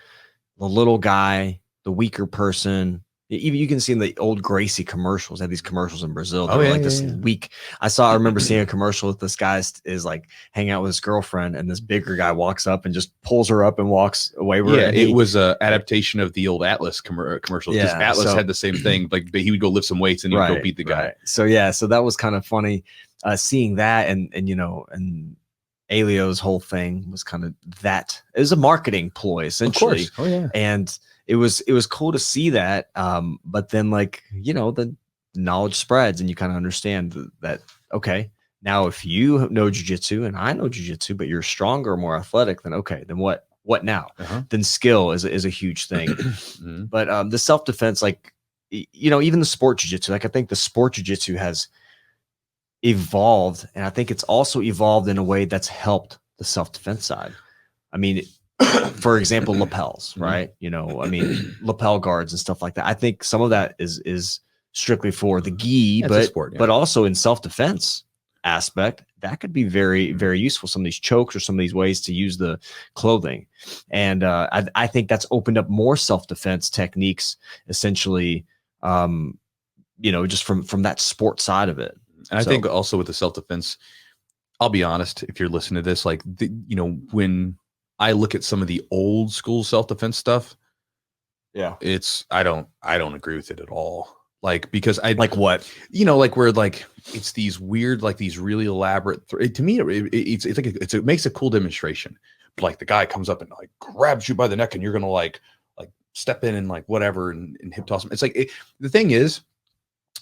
the little guy, the weaker person. Even you can see in the old Gracie commercials, they had these commercials in Brazil. This weak. I remember seeing a commercial with this guy is like hanging out with his girlfriend, and this bigger guy walks up and just pulls her up and walks away with her. It was an adaptation of the old Atlas commercials. Because Atlas had the same thing. Like he would go lift some weights and he would go beat the guy. Right. So that was kind of funny, seeing that, and Elio's whole thing was kind of that. It was a marketing ploy, essentially. Of course. And it was cool to see that. But then the knowledge spreads and you kind of understand that, okay, now if you know jiu-jitsu and I know jiu-jitsu, but you're stronger, more athletic, then okay, then what now? Then skill is a huge thing. But the self-defense, even the sport jiu-jitsu, I think the sport jiu-jitsu has evolved, and I think it's also evolved in a way that's helped the self-defense side. I mean, for example, lapels, right? Lapel guards and stuff like that. I think some of that is strictly for the gi, but also in self-defense aspect, that could be very, very useful. Some of these chokes or some of these ways to use the clothing. And I think that's opened up more self-defense techniques, essentially, just from that sport side of it. And I think also with the self-defense, I'll be honest, if you're listening to this, when I look at some of the old school self-defense stuff, I don't agree with it at all. Because what? Where it's these weird, these really elaborate, to me, it makes a cool demonstration. But the guy comes up and grabs you by the neck and you're going to step in and like whatever and hip toss him. It's like the thing is,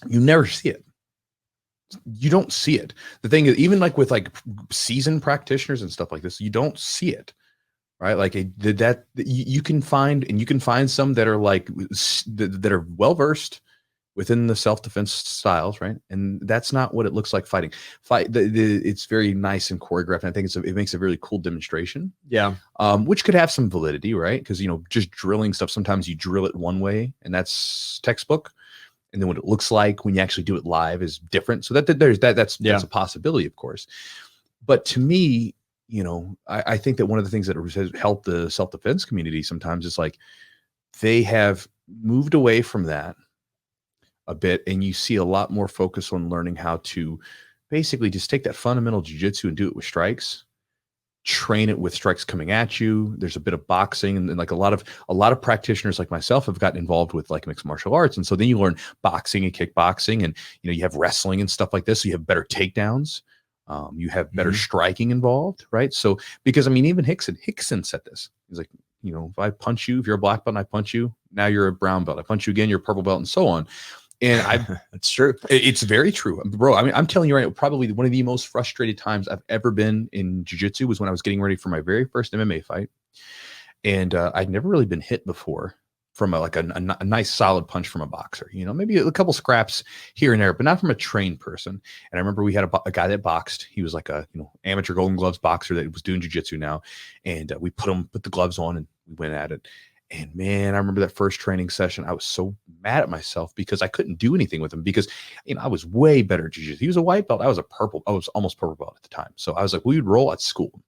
you never see it. You don't see it. The thing is, even like with like seasoned practitioners and stuff like this, you don't see it, right? Like you can find some that are like that are well versed within the self-defense styles, right? And that's not what it looks like fighting. It's very nice and choreographed. And I think it makes a really cool demonstration. Yeah. Which could have some validity, right? Because just drilling stuff, sometimes you drill it one way, and that's textbook. And then what it looks like when you actually do it live is different. So that's a possibility, of course. But to me, I think that one of the things that has helped the self-defense community sometimes is like they have moved away from that a bit, and you see a lot more focus on learning how to basically just take that fundamental jiu-jitsu and do it with strikes, train it with strikes coming at you. There's a bit of boxing, and like a lot of practitioners like myself have gotten involved with like mixed martial arts. And so then you learn boxing and kickboxing, and you have wrestling and stuff like this. So you have better takedowns. You have better striking involved, right? So because even Hickson said this. He's like, if I punch you, if you're a black belt and I punch you, now you're a brown belt. I punch you again, you're a purple belt, and so on. And that's true. It's very true, bro. I'm telling you right now, probably one of the most frustrated times I've ever been in jiu-jitsu was when I was getting ready for my very first MMA fight. And I'd never really been hit before from a nice solid punch from a boxer, maybe a couple scraps here and there, but not from a trained person. And I remember we had a guy that boxed. He was like a, amateur Golden Gloves boxer that was doing jiu-jitsu now. And we put the gloves on and we went at it. And man, I remember that first training session. I was so mad at myself because I couldn't do anything with him because, I was way better at jiu-jitsu. He was a white belt. I was almost purple belt at the time. So I was like, we would roll at school,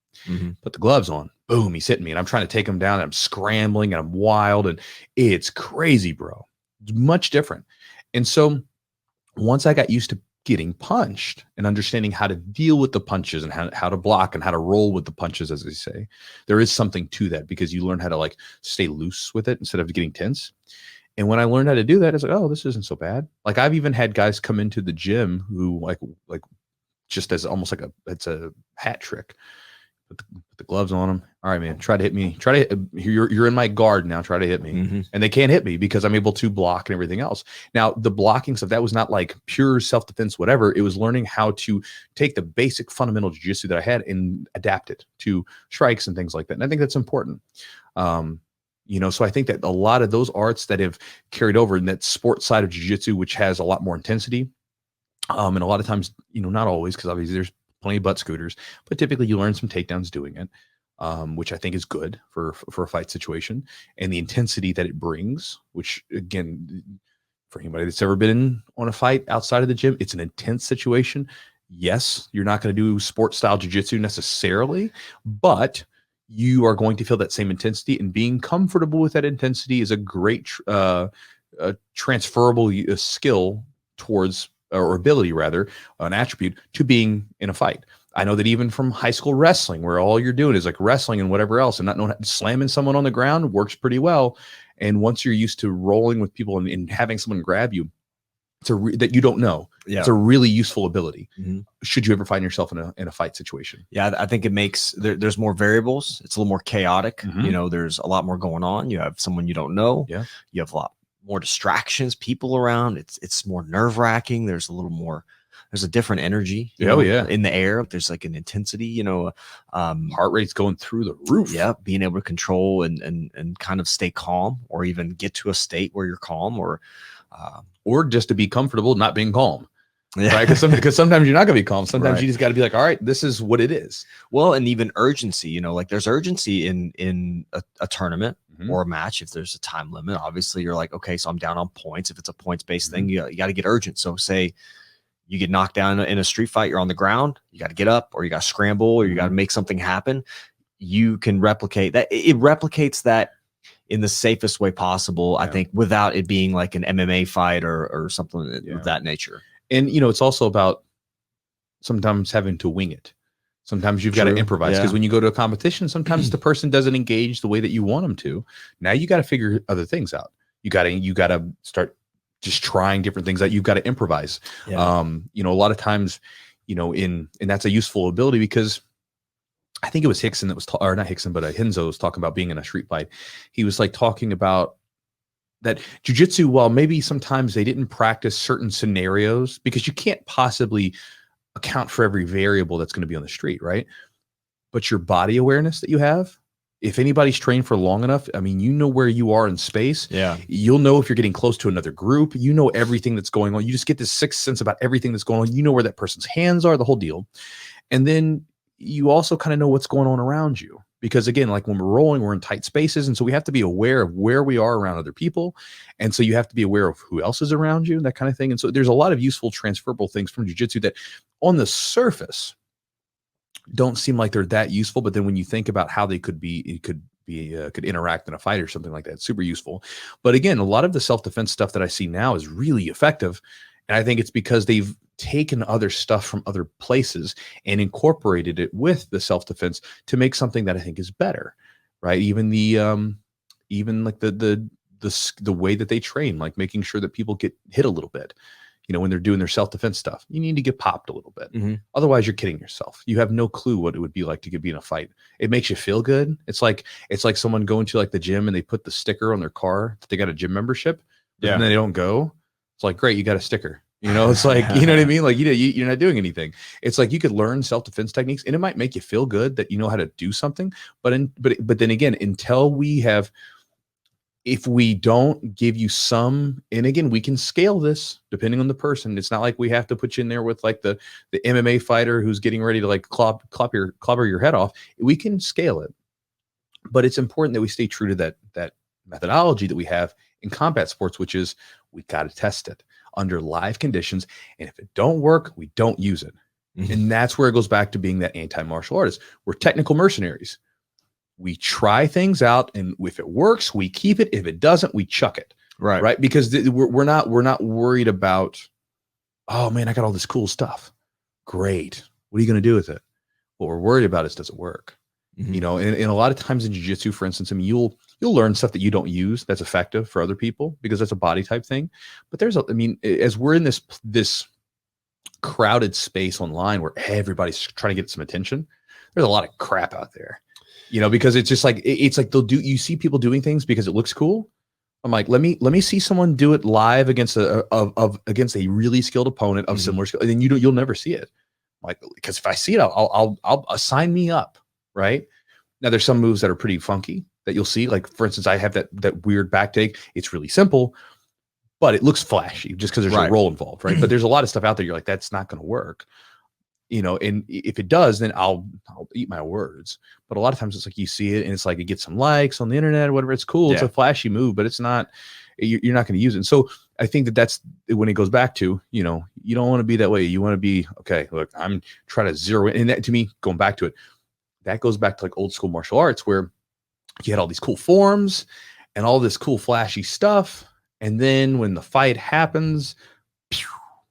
put the gloves on, boom, he's hitting me. And I'm trying to take him down and I'm scrambling and I'm wild and it's crazy, bro. It's much different. And so once I got used to getting punched and understanding how to deal with the punches and how to block and how to roll with the punches, as they say, there is something to that because you learn how to like stay loose with it instead of getting tense. And when I learned how to do that, it's like, oh, this isn't so bad. Like I've even had guys come into the gym who like just as almost like it's a hat trick. Put the gloves on them. All right, man, try to hit me. You're in my guard now. Try to hit me. And they can't hit me because I'm able to block and everything else. Now, the blocking stuff, that was not like pure self-defense, whatever. It was learning how to take the basic fundamental jiu-jitsu that I had and adapt it to strikes and things like that. And I think that's important. So I think that a lot of those arts that have carried over in that sports side of jiu-jitsu, which has a lot more intensity, and a lot of times, not always, because obviously there's plenty of butt scooters, but typically you learn some takedowns doing it, which I think is good for a fight situation, and the intensity that it brings, which again, for anybody that's ever been on a fight outside of the gym, it's an intense situation. Yes, you're not going to do sports style jiu-jitsu necessarily, but you are going to feel that same intensity, and being comfortable with that intensity is a great transferable skill towards, or ability rather, an attribute to being in a fight. I know that even from high school wrestling, where all you're doing is like wrestling and whatever else, and not knowing, slamming someone on the ground works pretty well. And once you're used to rolling with people and having someone grab you, that you don't know, it's a really useful ability. Should you ever find yourself in a fight situation? Yeah, I think it makes there's more variables. It's a little more chaotic. There's a lot more going on. You have someone you don't know. Yeah, you have a lot more distractions, people around. It's more nerve-wracking. There's a different energy in the air. There's like an intensity, heart rate's going through the roof. Yeah, being able to control and kind of stay calm, or even get to a state where you're calm, or just to be comfortable not being calm. Yeah. Right, because sometimes you're not gonna be calm. Sometimes you just got to be like, all right, this is what it is. Well, and even urgency, like there's urgency in a tournament or a match. If there's a time limit, obviously you're like, okay, so I'm down on points. If it's a points-based thing, you got to get urgent. So say you get knocked down in a street fight, you're on the ground, you got to get up, or you got to scramble, or you got to make something happen. You can replicate that. It replicates that in the safest way possible, I think, without it being like an MMA fight or something of that nature. And, it's also about sometimes having to wing it. Sometimes you've got to improvise, because when you go to a competition, sometimes the person doesn't engage the way that you want them to. Now you got to figure other things out. You got to start just trying different things out. You've got to improvise. A lot of times, and that's a useful ability, because I think it was Hickson that was, or not Hickson, but Hinzo was talking about being in a street fight. He was like talking about that jiu-jitsu, while maybe sometimes they didn't practice certain scenarios, because you can't possibly account for every variable that's going to be on the street, right? But your body awareness that you have, if anybody's trained for long enough, I mean, you know where you are in space. Yeah. You'll know if you're getting close to another group. You know everything that's going on. You just get this sixth sense about everything that's going on. You know where that person's hands are, the whole deal. And then you also kind of know what's going on around you. Because again, like when we're rolling, we're in tight spaces. And so we have to be aware of where we are around other people. And so you have to be aware of who else is around you, that kind of thing. And so there's a lot of useful transferable things from jiu-jitsu that on the surface don't seem like they're that useful. But then when you think about how they could be, it could interact in a fight or something like that. It's super useful. But again, a lot of the self-defense stuff that I see now is really effective. And I think it's because they've taken other stuff from other places and incorporated it with the self-defense to make something that I think is better, right? Even like the way that they train, like making sure that people get hit a little bit, when they're doing their self-defense stuff, you need to get popped a little bit. Mm-hmm. Otherwise you're kidding yourself. You have no clue what it would be like to be in a fight. It makes you feel good. It's like someone going to like the gym and they put the sticker on their car that they got a gym membership, but then they don't go. It's like, great, you got a sticker. It's like, you know what I mean? Like, you're not doing anything. It's like you could learn self-defense techniques and it might make you feel good that you know how to do something. But then again, if we don't give you some, and again, we can scale this depending on the person. It's not like we have to put you in there with like the MMA fighter who's getting ready to like clobber your head off. We can scale it, but it's important that we stay true to that methodology that we have in combat sports, which is we got to test it under live conditions. And if it don't work, we don't use it. Mm-hmm. And that's where it goes back to being that anti-martial artist. We're technical mercenaries. We try things out, and if it works, we keep it. If it doesn't, we chuck it. Right. Because we're not worried about, oh man, I got all this cool stuff. Great. What are you going to do with it? What we're worried about is, does it work? Mm-hmm. And a lot of times in jiu-jitsu, for instance, I mean, you'll learn stuff that you don't use that's effective for other people because that's a body type thing. But as we're in this crowded space online where everybody's trying to get some attention, there's a lot of crap out there. Because it's just like, you see people doing things because it looks cool. I'm like, let me see someone do it live against against a really skilled opponent of similar skill. And then you'll never see it. Like, because if I see it, I'll sign me up. Right now, there's some moves that are pretty funky that you'll see. Like, for instance, I have that weird back take. It's really simple, but it looks flashy just because there's a roll involved. Right. But there's a lot of stuff out there. You're like, that's not going to work. And if it does, then I'll eat my words. But a lot of times it's like you see it and it's like it gets some likes on the internet or whatever. It's cool. Yeah. It's a flashy move, but it's not, you're not going to use it. And so I think that's when it goes back to, you don't want to be that way. You want to be, okay, look, I'm trying to zero in. And that, to me, going back to it, that goes back to like old school martial arts where you had all these cool forms and all this cool flashy stuff. And then when the fight happens,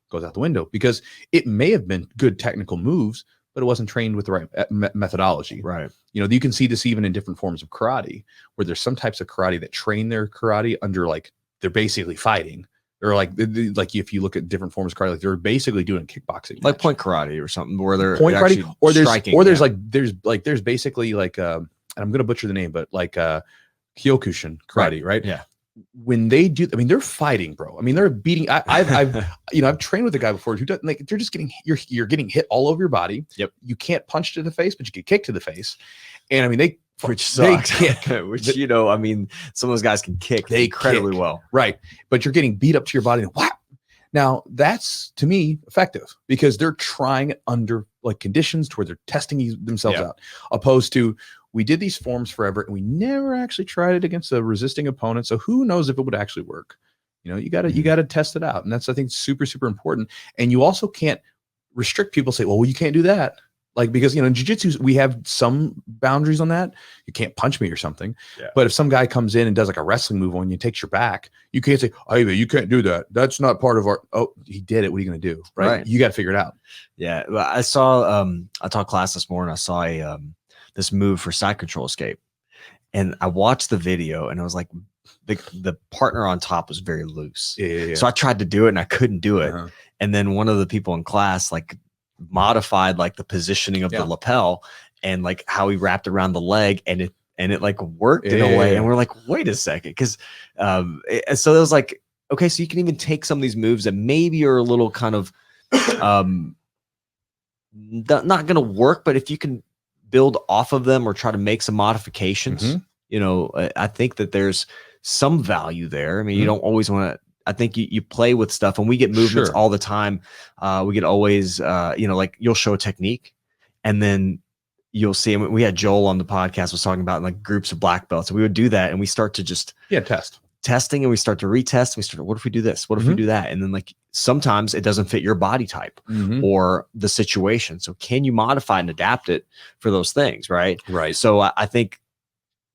goes out the window because it may have been good technical moves, but it wasn't trained with the right methodology. Right. You can see this even in different forms of karate, where there's some types of karate that train their karate under like they're basically fighting. Or like if you look at different forms of karate, like they're basically doing kickboxing, like point karate or something, where they're point karate, or there's striking, or there's basically like and I'm gonna butcher the name, but like Kyokushin karate, right? Yeah. When they do, I mean, they're fighting, bro. I mean, they're beating. I've trained with a guy before who does like they're just getting you're getting hit all over your body. Yep. You can't punch to the face, but you get kicked to the face. And I mean, which sucks. They kick, which I mean, some of those guys can kick incredibly well, right? But you're getting beat up to your body. And whap. Now that's to me effective because they're trying it under like conditions to where they're testing themselves out, opposed to. We did these forms forever and we never actually tried it against a resisting opponent. So who knows if it would actually work? You gotta test it out. And that's, I think, super, super important. And you also can't restrict people, say, well, you can't do that. Like, because, in jiu-jitsu, we have some boundaries on that. You can't punch me or something. Yeah. But if some guy comes in and does like a wrestling move on you and takes your back, you can't say, oh, you can't do that. That's not part of our, oh, he did it. What are you going to do? Right. You got to figure it out. Yeah. Well, I saw, I taught class this morning. I saw this move for side control escape. And I watched the video and I was like, the partner on top was very loose. Yeah. So I tried to do it and I couldn't do it. Uh-huh. And then one of the people in class like modified like the positioning of the lapel and like how he wrapped around the leg. And and it like worked in a way. And we're like, wait a second. Cause so it was like, okay, so you can even take some of these moves that maybe are a little kind of not going to work, but if you can build off of them or try to make some modifications, you know, I think that there's some value there. I mean, you don't always want to, I think you play with stuff, and we get movements all the time. We get always, you know, like you'll show a technique and then you'll see, and we had Joel on the podcast was talking about like groups of black belts, and we would do that. And we start to just testing, and we start to retest. We start, what if we do this? What if we do that? And then like, sometimes it doesn't fit your body type or the situation. So can you modify and adapt it for those things? Right. Right. So I think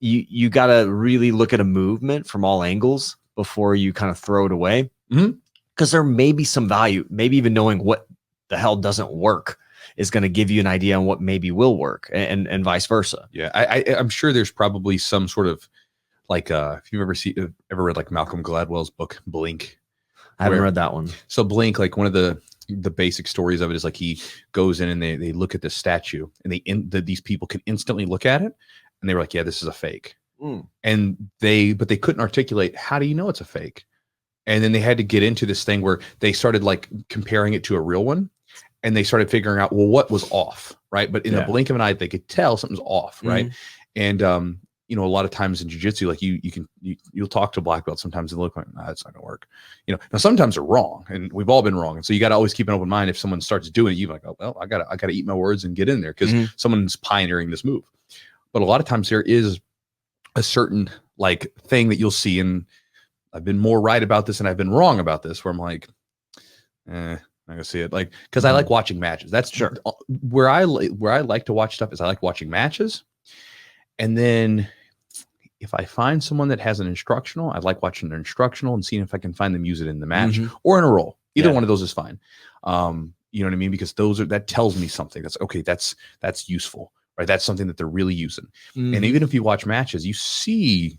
you got to really look at a movement from all angles before you kind of throw it away. Because there may be some value, maybe even knowing what the hell doesn't work is going to give you an idea on what maybe will work, and vice versa. Yeah. I'm sure there's probably some sort of like, if you've ever read like Malcolm Gladwell's book, Blink. I haven't read that one. So Blink, like one of the basic stories of it is like he goes in and they look at this statue, and these people can instantly look at it, and they were like, yeah, this is a fake. And but they couldn't articulate, how do you know it's a fake? And then they had to get into this thing where they started like comparing it to a real one, and they started figuring out, well, what was off, right? But in the blink of an eye, they could tell something's off, right? And you know, a lot of times in jiu-jitsu, like you'll talk to black belts sometimes and look like, nah, it's not gonna work. You know, now sometimes they're wrong, and we've all been wrong. And so you got to always keep an open mind. If someone starts doing it, you're like, oh, well, I gotta eat my words and get in there because someone's pioneering this move. But a lot of times there is a certain like thing that you'll see, and I've been more right about this and I've been wrong about this, where I'm like, I'm gonna see it, like, because I like watching matches. That's where I like to watch stuff is I like watching matches. And then if I find someone that has an instructional, I like watching their instructional and seeing if I can find them use it in the match or in a roll. Either one of those is fine. You know what I mean? Because that tells me something. That's okay. That's useful, right? That's something that they're really using. And even if you watch matches, you see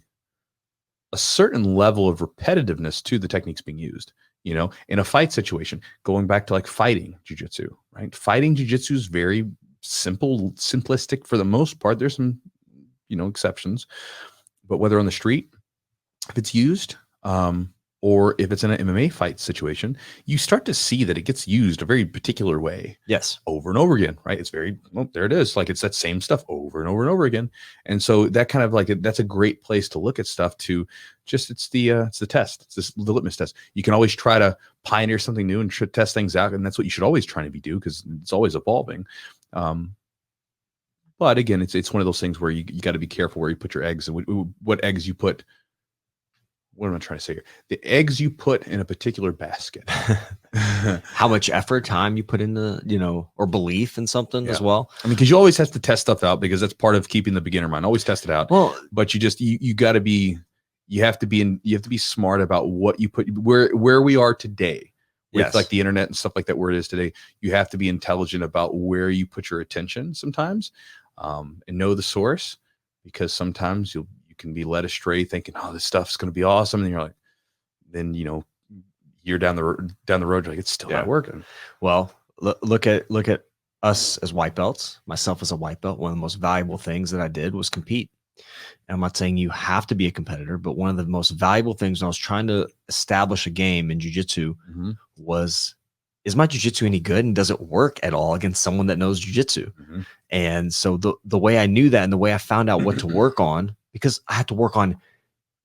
a certain level of repetitiveness to the techniques being used. You know, in a fight situation, going back to like fighting jiu-jitsu, right? Fighting jiu-jitsu is very simplistic for the most part. There's some, you know, exceptions, but whether on the street, if it's used, or if it's in an MMA fight situation, you start to see that it gets used a very particular way. Yes. Over and over again, right? It's very, well, there it is. Like it's that same stuff over and over and over again. And so that kind of like, that's a great place to look at stuff to just, it's the test. It's the litmus test. You can always try to pioneer something new and test things out. And that's what you should always try to do, because it's always evolving. But again, it's one of those things where you got to be careful where you put your eggs and what eggs you put. What am I trying to say here? The eggs you put in a particular basket. How much effort, time you put into, you know, or belief in something as well. I mean, because you always have to test stuff out, because that's part of keeping the beginner mind. Always test it out. Well, but you got to be, you have to be smart about what you put, where we are today with like the internet and stuff like that, where it is today. You have to be intelligent about where you put your attention sometimes, and know the source, because sometimes you can be led astray thinking, oh, this stuff's going to be awesome. And you're like, then, you know, you're down the road, you're like, it's still not working. Well, look at us as white belts, myself as a white belt. One of the most valuable things that I did was compete. And I'm not saying you have to be a competitor, but one of the most valuable things when I was trying to establish a game in jiu-jitsu was, is my jiu-jitsu any good, and does it work at all against someone that knows jiu-jitsu? And so the way I knew that, and the way I found out what to work on, because I had to work on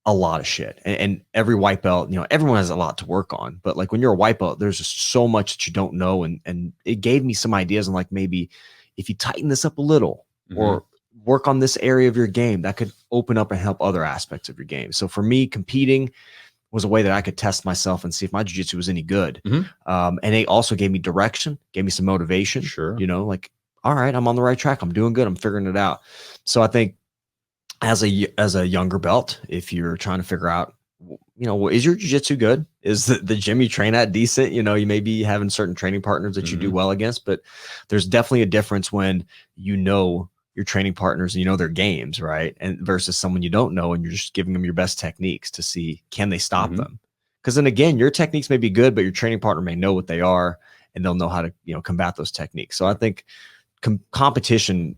a lot of shit, and every white belt, you know, everyone has a lot to work on, but like when you're a white belt, there's just so much that you don't know. And it gave me some ideas on like, maybe if you tighten this up a little or work on this area of your game, that could open up and help other aspects of your game. So for me, competing was a way that I could test myself and see if my jiu-jitsu was any good. And it also gave me direction, gave me some motivation. You know, like, all right, I'm on the right track. I'm doing good. I'm figuring it out. So I think as a younger belt, if you're trying to figure out, you know, is your jiu-jitsu good? Is the gym you train at decent? You know, you may be having certain training partners that you do well against, but there's definitely a difference when you know your training partners and you know their games, right? And versus someone you don't know and you're just giving them your best techniques to see, can they stop them? Because then again, your techniques may be good, but your training partner may know what they are and they'll know how to, you know, combat those techniques. So I think competition,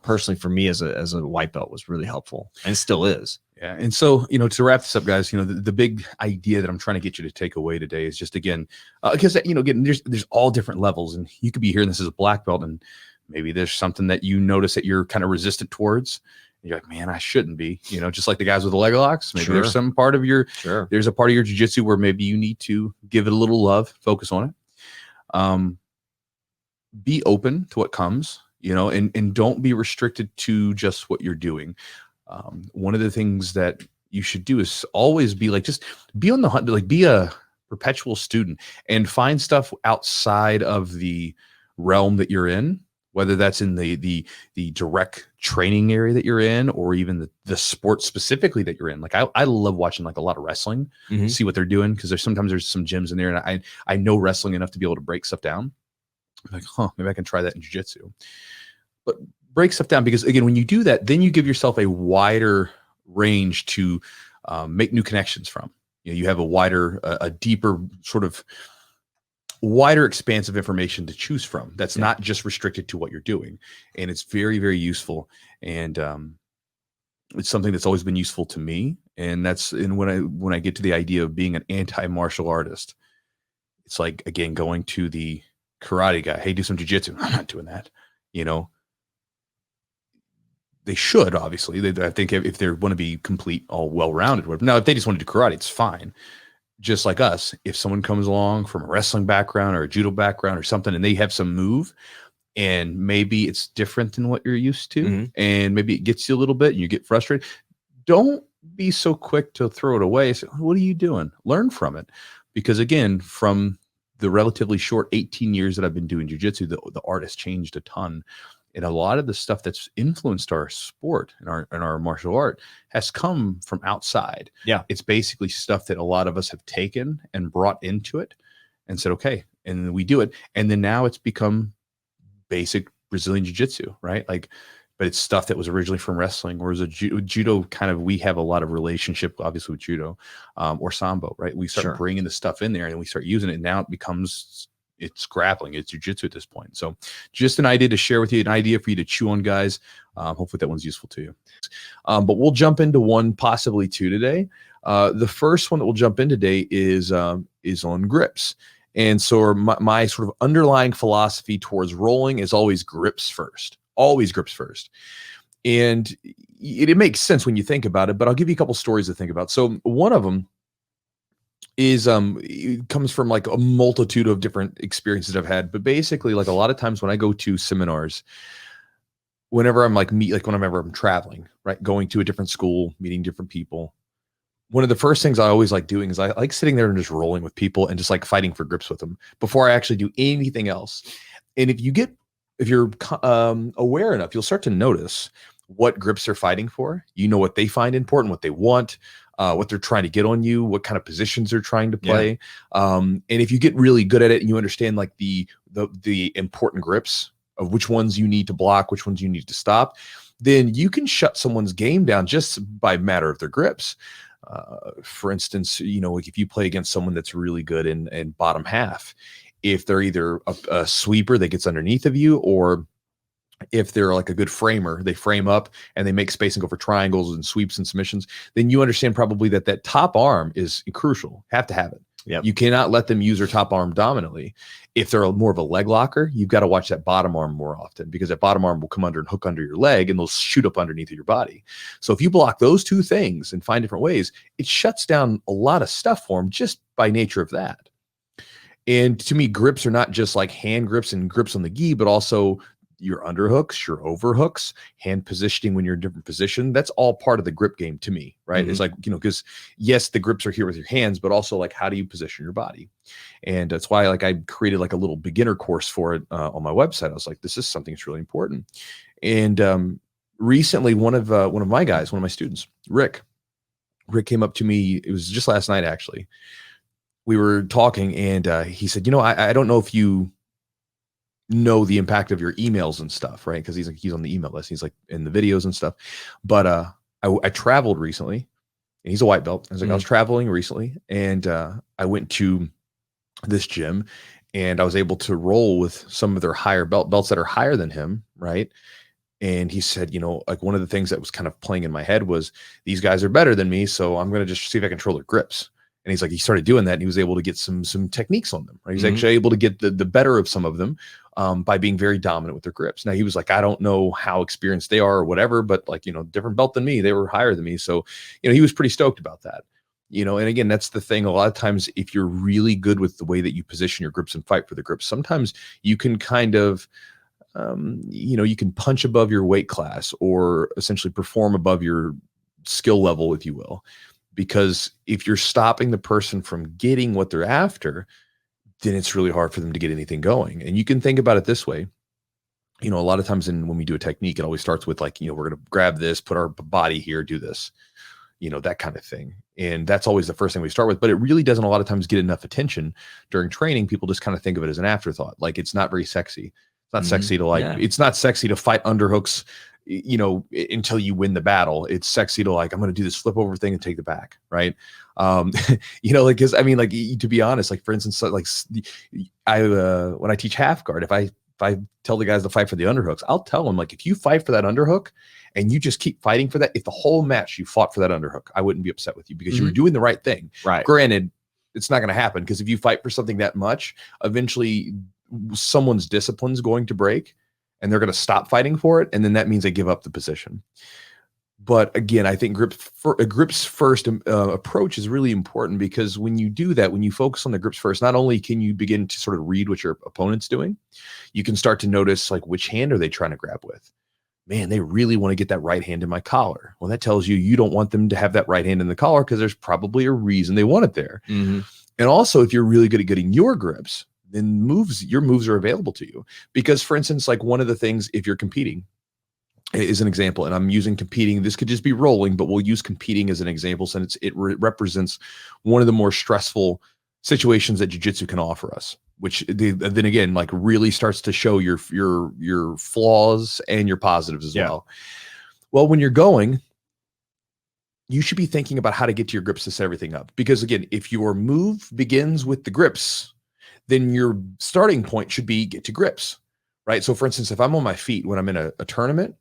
personally for me as a white belt was really helpful and still is. Yeah. And so, to wrap this up, guys, the big idea that I'm trying to get you to take away today is just, again, because, again, there's all different levels, and you could be hearing this as a black belt, and maybe there's something that you notice that you're kind of resistant towards. And you're like, man, I shouldn't be, just like the guys with the leg locks. Maybe there's some part of there's a part of your jiu-jitsu where maybe you need to give it a little love, focus on it. Be open to what comes, and don't be restricted to just what you're doing. One of the things that you should do is always be like, just be on the hunt, like be a perpetual student and find stuff outside of the realm that you're in, whether that's in the direct training area that you're in, or even the sport specifically that you're in. Like I love watching like a lot of wrestling, see what they're doing. Cause there's some gyms in there, and I know wrestling enough to be able to break stuff down. I'm like, maybe I can try that in jiu-jitsu. But break stuff down, because again, when you do that, then you give yourself a wider range to make new connections from. You have a deeper, sort of wider expanse of information to choose from. That's not just restricted to what you're doing. And it's very, very useful. And it's something that's always been useful to me. And when I get to the idea of being an anti-martial artist, it's like, again, going to the karate guy, hey, do some jiu-jitsu. I'm not doing that. They should, obviously. I think if they want to be complete, all well-rounded. Now, if they just want to do karate, it's fine. Just like us, if someone comes along from a wrestling background or a judo background or something, and they have some move, and maybe it's different than what you're used to, and maybe it gets you a little bit and you get frustrated, don't be so quick to throw it away. Say, what are you doing? Learn from it. Because again, from the relatively short 18 years that I've been doing jiu-jitsu, the art has changed a ton. And a lot of the stuff that's influenced our sport and our martial art has come from outside. Yeah. It's basically stuff that a lot of us have taken and brought into it and said, okay, and then we do it. And then now it's become basic Brazilian jiu-jitsu, right? Like, but it's stuff that was originally from wrestling, whereas judo kind of, we have a lot of relationship, obviously, with judo or sambo, right? We start bringing the stuff in there and we start using it. And now it becomes, it's grappling, it's jiu-jitsu at this point. So just an idea to share with you, an idea for you to chew on, guys. Hopefully that one's useful to you. But we'll jump into one, possibly two today. The first one that we'll jump in today is on grips. And so my sort of underlying philosophy towards rolling is always grips first. Always grips first. And it makes sense when you think about it, but I'll give you a couple stories to think about. So one of them is it comes from like a multitude of different experiences I've had. But basically, like a lot of times when I go to seminars, whenever I'm whenever I'm traveling, right, going to a different school, meeting different people, one of the first things I always like doing is I like sitting there and just rolling with people and just like fighting for grips with them before I actually do anything else. And if you're aware enough, you'll start to notice what grips they're fighting for. You know what they find important, what they want, what they're trying to get on you, what kind of positions they're trying to play. And if you get really good at it and you understand like the important grips of which ones you need to block, which ones you need to stop, then you can shut someone's game down just by matter of their grips. For instance, like if you play against someone that's really good in bottom half, if they're either a sweeper that gets underneath of you, or if they're like a good framer, they frame up and they make space and go for triangles and sweeps and submissions, then you understand probably that top arm is crucial. Have to have it. Yep. You cannot let them use their top arm dominantly. If they're more of a leg locker, you've got to watch that bottom arm more often, because that bottom arm will come under and hook under your leg and they'll shoot up underneath of your body. So if you block those two things and find different ways, it shuts down a lot of stuff for them just by nature of that. And to me, grips are not just like hand grips and grips on the gi, but also your underhooks, your overhooks, hand positioning when you're in different position. That's all part of the grip game to me, right? It's like, because yes, the grips are here with your hands, but also like, how do you position your body? And that's why like I created like a little beginner course for it on my website. I was like, this is something that's really important. And recently, one of my guys, one of my students, Rick came up to me. It was just last night, actually. We were talking and he said, I don't know if you know the impact of your emails and stuff, right? Because he's on the email list. He's like in the videos and stuff. But I traveled recently, and he's a white belt. I was like, I was traveling recently, and I went to this gym, and I was able to roll with some of their higher belts that are higher than him, right? And he said, like one of the things that was kind of playing in my head was these guys are better than me, so I'm going to just see if I can control their grips. And he's like, he started doing that, and he was able to get some techniques on them. Right? He's actually able to get the better of some of them by being very dominant with their grips. Now he was like, I don't know how experienced they are or whatever, but like, different belt than me, they were higher than me. So, he was pretty stoked about that. And again, that's the thing. A lot of times, if you're really good with the way that you position your grips and fight for the grips, sometimes you can kind of, you can punch above your weight class or essentially perform above your skill level, if you will. Because if you're stopping the person from getting what they're after, then it's really hard for them to get anything going. And you can think about it this way. A lot of times when we do a technique, it always starts with like, we're going to grab this, put our body here, do this, that kind of thing. And that's always the first thing we start with, but it really doesn't a lot of times get enough attention during training. People just kind of think of it as an afterthought. Like it's not very sexy. It's not sexy to it's not sexy to fight underhooks, until you win the battle. It's sexy to like, I'm going to do this flip over thing and take the back. Right. Like, cause to be honest, like for instance, like when I teach half guard, if I tell the guys to fight for the underhooks, I'll tell them like, if you fight for that underhook and you just keep fighting for that, if the whole match you fought for that underhook, I wouldn't be upset with you because you were doing the right thing. Right. Granted, it's not going to happen because if you fight for something that much, eventually someone's discipline is going to break and they're going to stop fighting for it. And then that means they give up the position. But again, I think grips first approach is really important because when you do that, when you focus on the grips first, not only can you begin to sort of read what your opponent's doing, you can start to notice like which hand are they trying to grab with. Man, they really want to get that right hand in my collar. Well, that tells you don't want them to have that right hand in the collar because there's probably a reason they want it there. And also, if you're really good at getting your grips, then your moves are available to you. Because for instance, like one of the things, if you're competing is an example, and I'm using competing, this could just be rolling, but we'll use competing as an example since it represents one of the more stressful situations that jiu-jitsu can offer us, which then again, like really starts to show your flaws and your positives as well. Well, when you're going, you should be thinking about how to get to your grips to set everything up. Because again, if your move begins with the grips, then your starting point should be get to grips, right? So for instance, if I'm on my feet when I'm in a tournament,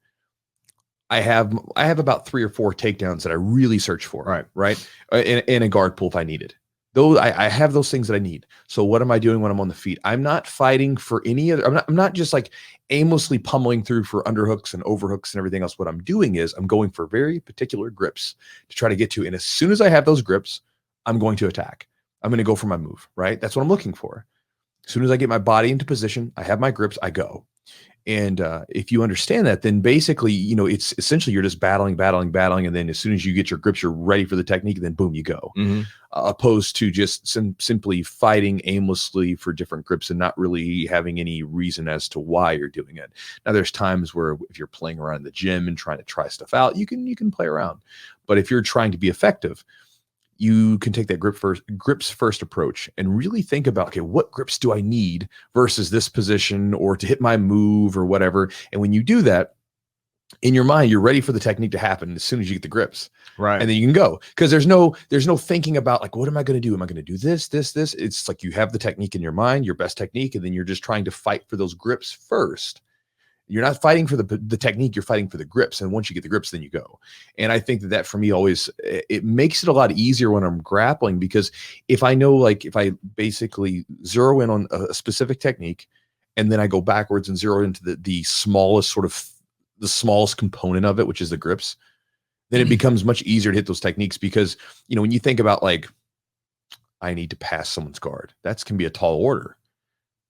I have about 3 or 4 takedowns that I really search for, right? In a guard pull if I need it. Those I have those things that I need. So what am I doing when I'm on the feet? I'm not fighting for any other. I'm not just like aimlessly pummeling through for underhooks and overhooks and everything else. What I'm doing is I'm going for very particular grips to try to get to. And as soon as I have those grips, I'm going to attack. I'm going to go for my move, right? That's what I'm looking for. As soon as I get my body into position, I have my grips, I go. And if you understand that, then basically, it's essentially you're just battling. And then as soon as you get your grips, you're ready for the technique. And then boom, you go. Opposed to just simply fighting aimlessly for different grips and not really having any reason as to why you're doing it. Now, there's times where if you're playing around in the gym and trying to try stuff out, you can play around. But if you're trying to be effective, you can take that grips first approach and really think about, okay, what grips do I need versus this position or to hit my move or whatever. And when you do that in your mind, you're ready for the technique to happen as soon as you get the grips. Right. And then you can go. Because there's no thinking about like, what am I going to do? Am I going to do this? It's like you have the technique in your mind, your best technique, and then you're just trying to fight for those grips first. You're not fighting for the technique, you're fighting for the grips. And once you get the grips, then you go. And I think that for me always, it makes it a lot easier when I'm grappling, because if I know, like if I basically zero in on a specific technique, and then I go backwards and zero into the smallest component of it, which is the grips, then it becomes much easier to hit those techniques. Because, when you think about like, I need to pass someone's guard, that can be a tall order.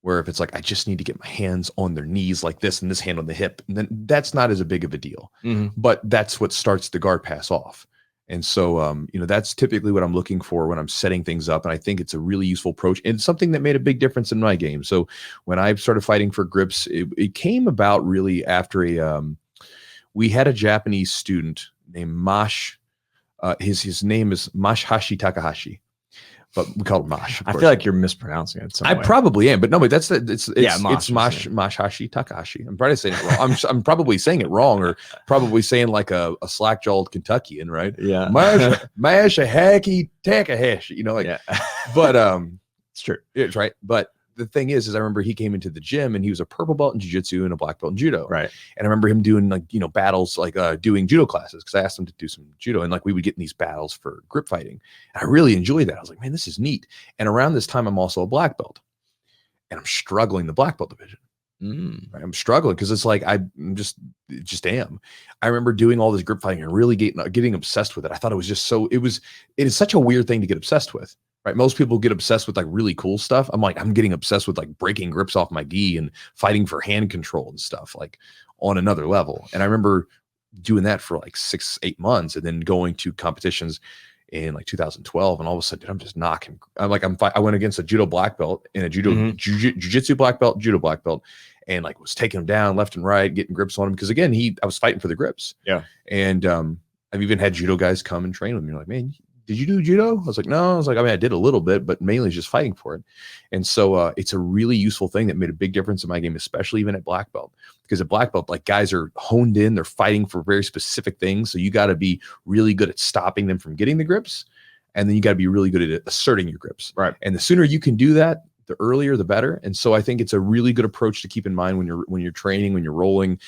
Where if it's like, I just need to get my hands on their knees like this and this hand on the hip, and then that's not as a big of a deal. But that's what starts the guard pass off. And so, that's typically what I'm looking for when I'm setting things up. And I think it's a really useful approach and something that made a big difference in my game. So when I started fighting for grips, it came about really after we had a Japanese student named Mash. His name is Mashashi Takahashi. But we call it Mosh. I feel like you're mispronouncing it. I probably am, but no, but it's Mashashi Takahashi. I'm probably saying it wrong. I'm probably saying it wrong, or probably saying like a slack-jawed Kentuckian, right? Yeah. Mashashi Takahashi. But it's true. It's right. But the thing is I remember he came into the gym and he was a purple belt in jiu-jitsu and a black belt in judo. Right. And I remember him doing like, battles, like doing judo classes, because I asked him to do some judo, and like we would get in these battles for grip fighting. And I really enjoyed that. I was like, man, this is neat. And around this time, I'm also a black belt, and I'm struggling the black belt division. Right? I'm struggling because it's like I'm just am. I remember doing all this grip fighting and really getting obsessed with it. I thought it was just it is such a weird thing to get obsessed with. Right. Most people get obsessed with like really cool stuff. I'm getting obsessed with like breaking grips off my gi and fighting for hand control and stuff like on another level. And I remember doing that for like 6-8 months and then going to competitions in like 2012. And all of a sudden, I'm just knocking. I went against a judo black belt and a jiu-jitsu black belt, judo black belt, and like was taking him down left and right, getting grips on him. Because again, I was fighting for the grips. Yeah. And I've even had judo guys come and train with me. You're like, man, did you do judo? I was like, no. I was like, I did a little bit, but mainly just fighting for it. And so it's a really useful thing that made a big difference in my game, especially even at black belt, because at black belt, like guys are honed in, they're fighting for very specific things. So you got to be really good at stopping them from getting the grips. And then you got to be really good at asserting your grips. Right. And the sooner you can do that, the earlier, the better. And so I think it's a really good approach to keep in mind when you're training, when you're rolling,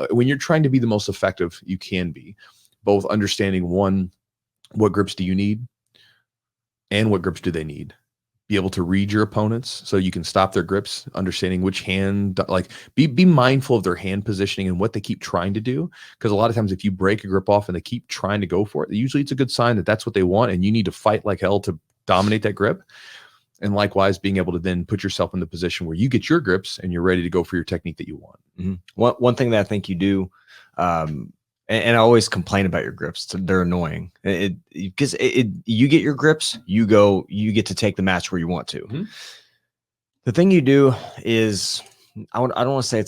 when you're trying to be the most effective you can be, both understanding what grips do you need and what grips do they need? Be able to read your opponents so you can stop their grips, understanding which hand, like be mindful of their hand positioning and what they keep trying to do. Because a lot of times if you break a grip off and they keep trying to go for it, usually it's a good sign that that's what they want. And you need to fight like hell to dominate that grip. And likewise, being able to then put yourself in the position where you get your grips and you're ready to go for your technique that you want. One thing that I think you do, and I always complain about your grips. They're annoying. Because you get your grips, you get to take the match where you want to. The thing you do is, I don't want to say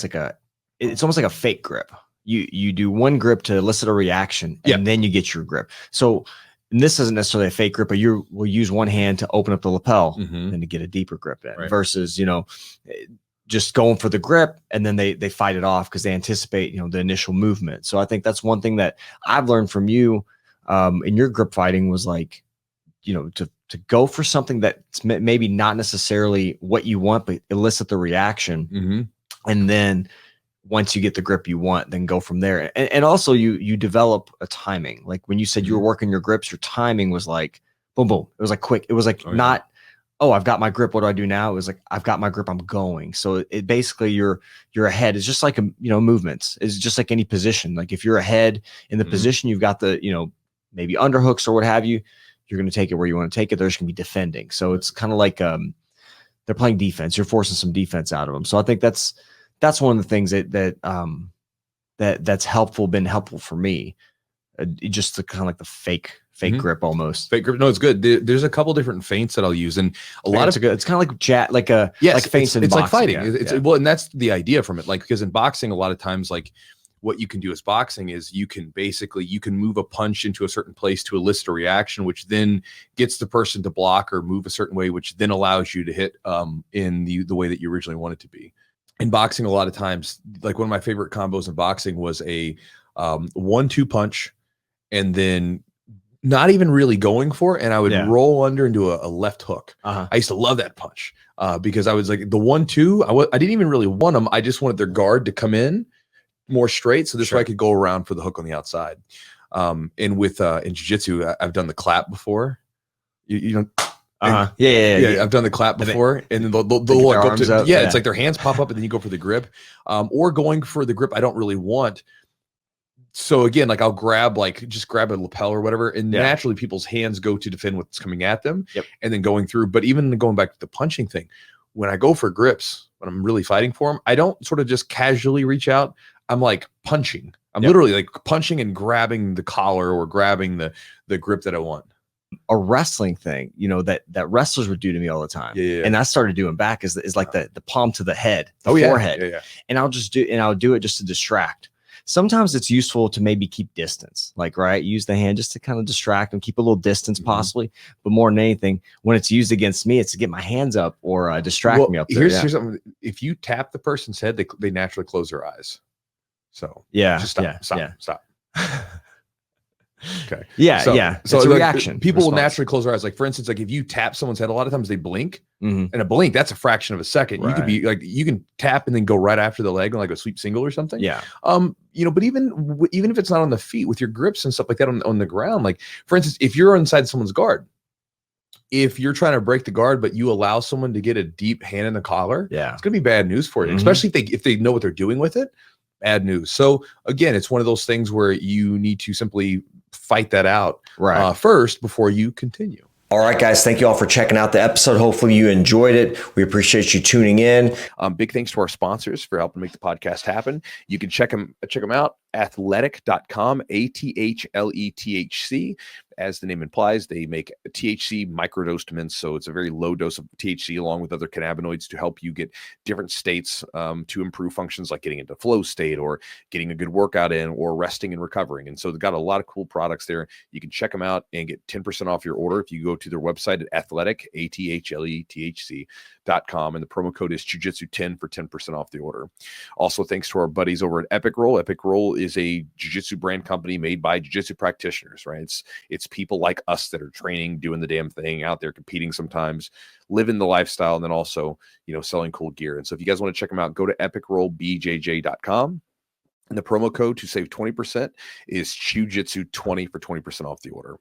it's almost like a fake grip. You do one grip to elicit a reaction, and then you get your grip. So, and this isn't necessarily a fake grip, but you will use one hand to open up the lapel and to get a deeper grip in, versus, just going for the grip, and then they fight it off because they anticipate, the initial movement. So I think that's one thing that I've learned from you in your grip fighting was like, to go for something that's maybe not necessarily what you want, but elicit the reaction. And then once you get the grip you want, then go from there. And also you develop a timing. Like when you said you were working your grips, your timing was like, boom, boom. It was like quick. It was like not, oh, I've got my grip. What do I do now? It was like, I've got my grip. I'm going. So it basically you're ahead. It's just like, movements. It's just like any position. Like if you're ahead in the position, you've got the, maybe underhooks or what have you, you're going to take it where you want to take it. They're just going to be defending. So it's kind of like, they're playing defense. You're forcing some defense out of them. So I think that's one of the things that's been helpful for me. Just the kind of like the fake grip almost. Fake grip. No, it's good. There's a couple different feints that I'll use, and it's kind of like feints in boxing. It's like fighting. Well, and that's the idea from it. Like, because in boxing, a lot of times, like what you can do as boxing is you can move a punch into a certain place to elicit a reaction, which then gets the person to block or move a certain way, which then allows you to hit in the way that you originally want it to be. In boxing, a lot of times, like one of my favorite combos in boxing was a 1-2 punch, and then not even really going for it, and I would roll under into a left hook. I used to love that punch because I was like the 1-2. I didn't even really want them. I just wanted their guard to come in more straight, so this way I could go around for the hook on the outside. And with in jiu-jitsu, I've done the clap before. I've done the clap before, and then they'll like go to, it's like their hands pop up, and then you go for the grip, or going for the grip I don't really want. So again, like I'll grab a lapel or whatever, and naturally people's hands go to defend what's coming at them, and then going through. But even going back to the punching thing, when I go for grips, when I'm really fighting for them, I don't sort of just casually reach out. I'm like punching. I'm literally like punching and grabbing the collar or grabbing the grip that I want. A wrestling thing, that wrestlers would do to me all the time. And I started doing back is like the palm to the head, the forehead. And I'll do it just to distract. Sometimes it's useful to maybe keep distance, use the hand just to kind of distract and keep a little distance possibly. But more than anything, when it's used against me, it's to get my hands up or distract me up there. Here's something. If you tap the person's head, they naturally close their eyes. So just stop. Okay. Yeah, So, yeah. So It's a like, reaction. people will response. naturally close their eyes. Like for instance, like if you tap someone's head, a lot of times they blink, Mhm. and a blink, that's a fraction of a second. You could Right. be like, you can tap and then go right after the leg on like a sweep single or something. Yeah. But even if it's not on the feet with your grips and stuff like that on the ground, like for instance, if you're inside someone's guard, if you're trying to break the guard, but you allow someone to get a deep hand in the collar, Yeah. it's gonna be bad news for you, Mhm. especially if they know what they're doing with it. Bad news. So again, it's one of those things where you need to simply fight that out first before you continue. All right, guys, thank you all for checking out the episode. Hopefully you enjoyed it. We appreciate you tuning in. Big thanks to our sponsors for helping make the podcast happen. You can check them out, athletic.com, ATHLETHC. As the name implies, they make THC microdosed mints. So it's a very low dose of THC along with other cannabinoids to help you get different states to improve functions like getting into flow state or getting a good workout in or resting and recovering. And so they've got a lot of cool products there. You can check them out and get 10% off your order if you go to their website at athletic, ATHLETHC.com. And the promo code is Chewjitsu10 for 10% off the order. Also, thanks to our buddies over at Epic Roll. Epic Roll is a jiu-jitsu brand company made by jiu-jitsu practitioners, right? It's people like us that are training, doing the damn thing, out there competing sometimes, living the lifestyle, and then also, selling cool gear. And so if you guys want to check them out, go to epicrollbjj.com. And the promo code to save 20% is Chewjitsu20 for 20% off the order.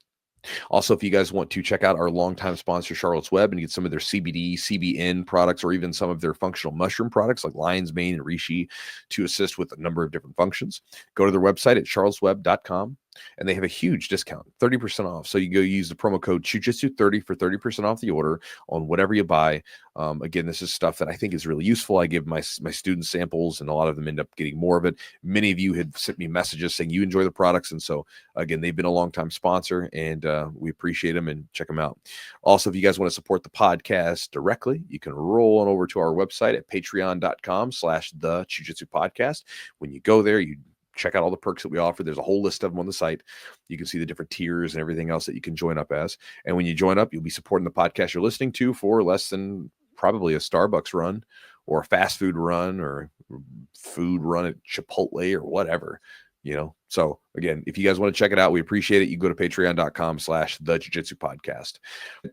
Also, if you guys want to check out our longtime sponsor, Charlotte's Web, and get some of their CBD, CBN products, or even some of their functional mushroom products like lion's mane and reishi to assist with a number of different functions, go to their website at charlottesweb.com. And they have a huge discount, 30% off. So you go use the promo code Chewjitsu30 for 30% off the order on whatever you buy. Again, this is stuff that I think is really useful. I give my students samples, and a lot of them end up getting more of it. Many of you had sent me messages saying you enjoy the products. And so, again, they've been a longtime sponsor, and we appreciate them and check them out. Also, if you guys want to support the podcast directly, you can roll on over to our website at patreon.com/the Chewjitsu podcast. When you go there, you check out all the perks that we offer. There's a whole list of them on the site. You can see the different tiers and everything else that you can join up as. And when you join up, you'll be supporting the podcast you're listening to for less than probably a Starbucks run or a fast food run or food run at Chipotle or whatever, So again, if you guys want to check it out, we appreciate it. You can go to patreon.com/the Jiu-Jitsu podcast,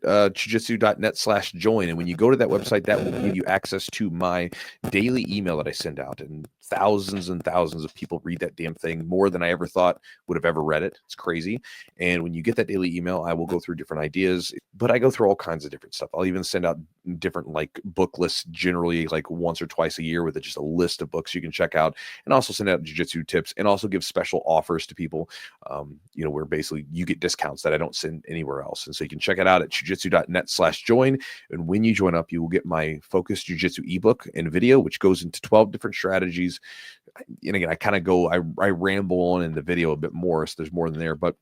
chujitsu.net/join. And when you go to that website, that will give you access to my daily email that I send out. And thousands and thousands of people read that damn thing, more than I ever thought would have ever read it. It's crazy. And when you get that daily email, I will go through different ideas, but I go through all kinds of different stuff. I'll even send out different like book lists, generally like once or twice a year, with just a list of books you can check out, and also send out jiu-jitsu tips, and also give special offers to people, where basically you get discounts that I don't send anywhere else. And so you can check it out at chujitsu.net/join. And when you join up, you will get my Focus Jiu-Jitsu ebook and video, which goes into 12 different strategies. And again, I ramble on in the video a bit more, so there's more than there, but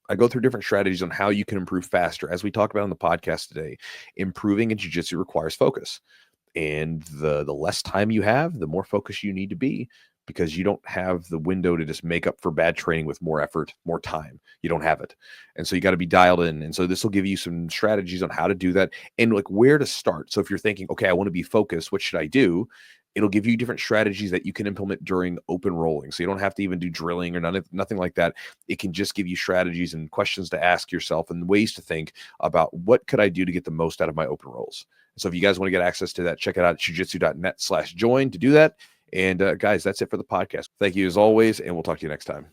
I go through different strategies on how you can improve faster. As we talk about on the podcast today, improving in jiu-jitsu requires focus. And the less time you have, the more focused you need to be, because you don't have the window to just make up for bad training with more effort, more time. You don't have it. And so you got to be dialed in. And so this will give you some strategies on how to do that and like where to start. So if you're thinking, okay, I want to be focused, what should I do? It'll give you different strategies that you can implement during open rolling. So you don't have to even do drilling or nothing like that. It can just give you strategies and questions to ask yourself and ways to think about what could I do to get the most out of my open rolls. So if you guys want to get access to that, check it out at chujitsu.net/join to do that. And guys, that's it for the podcast. Thank you as always, and we'll talk to you next time.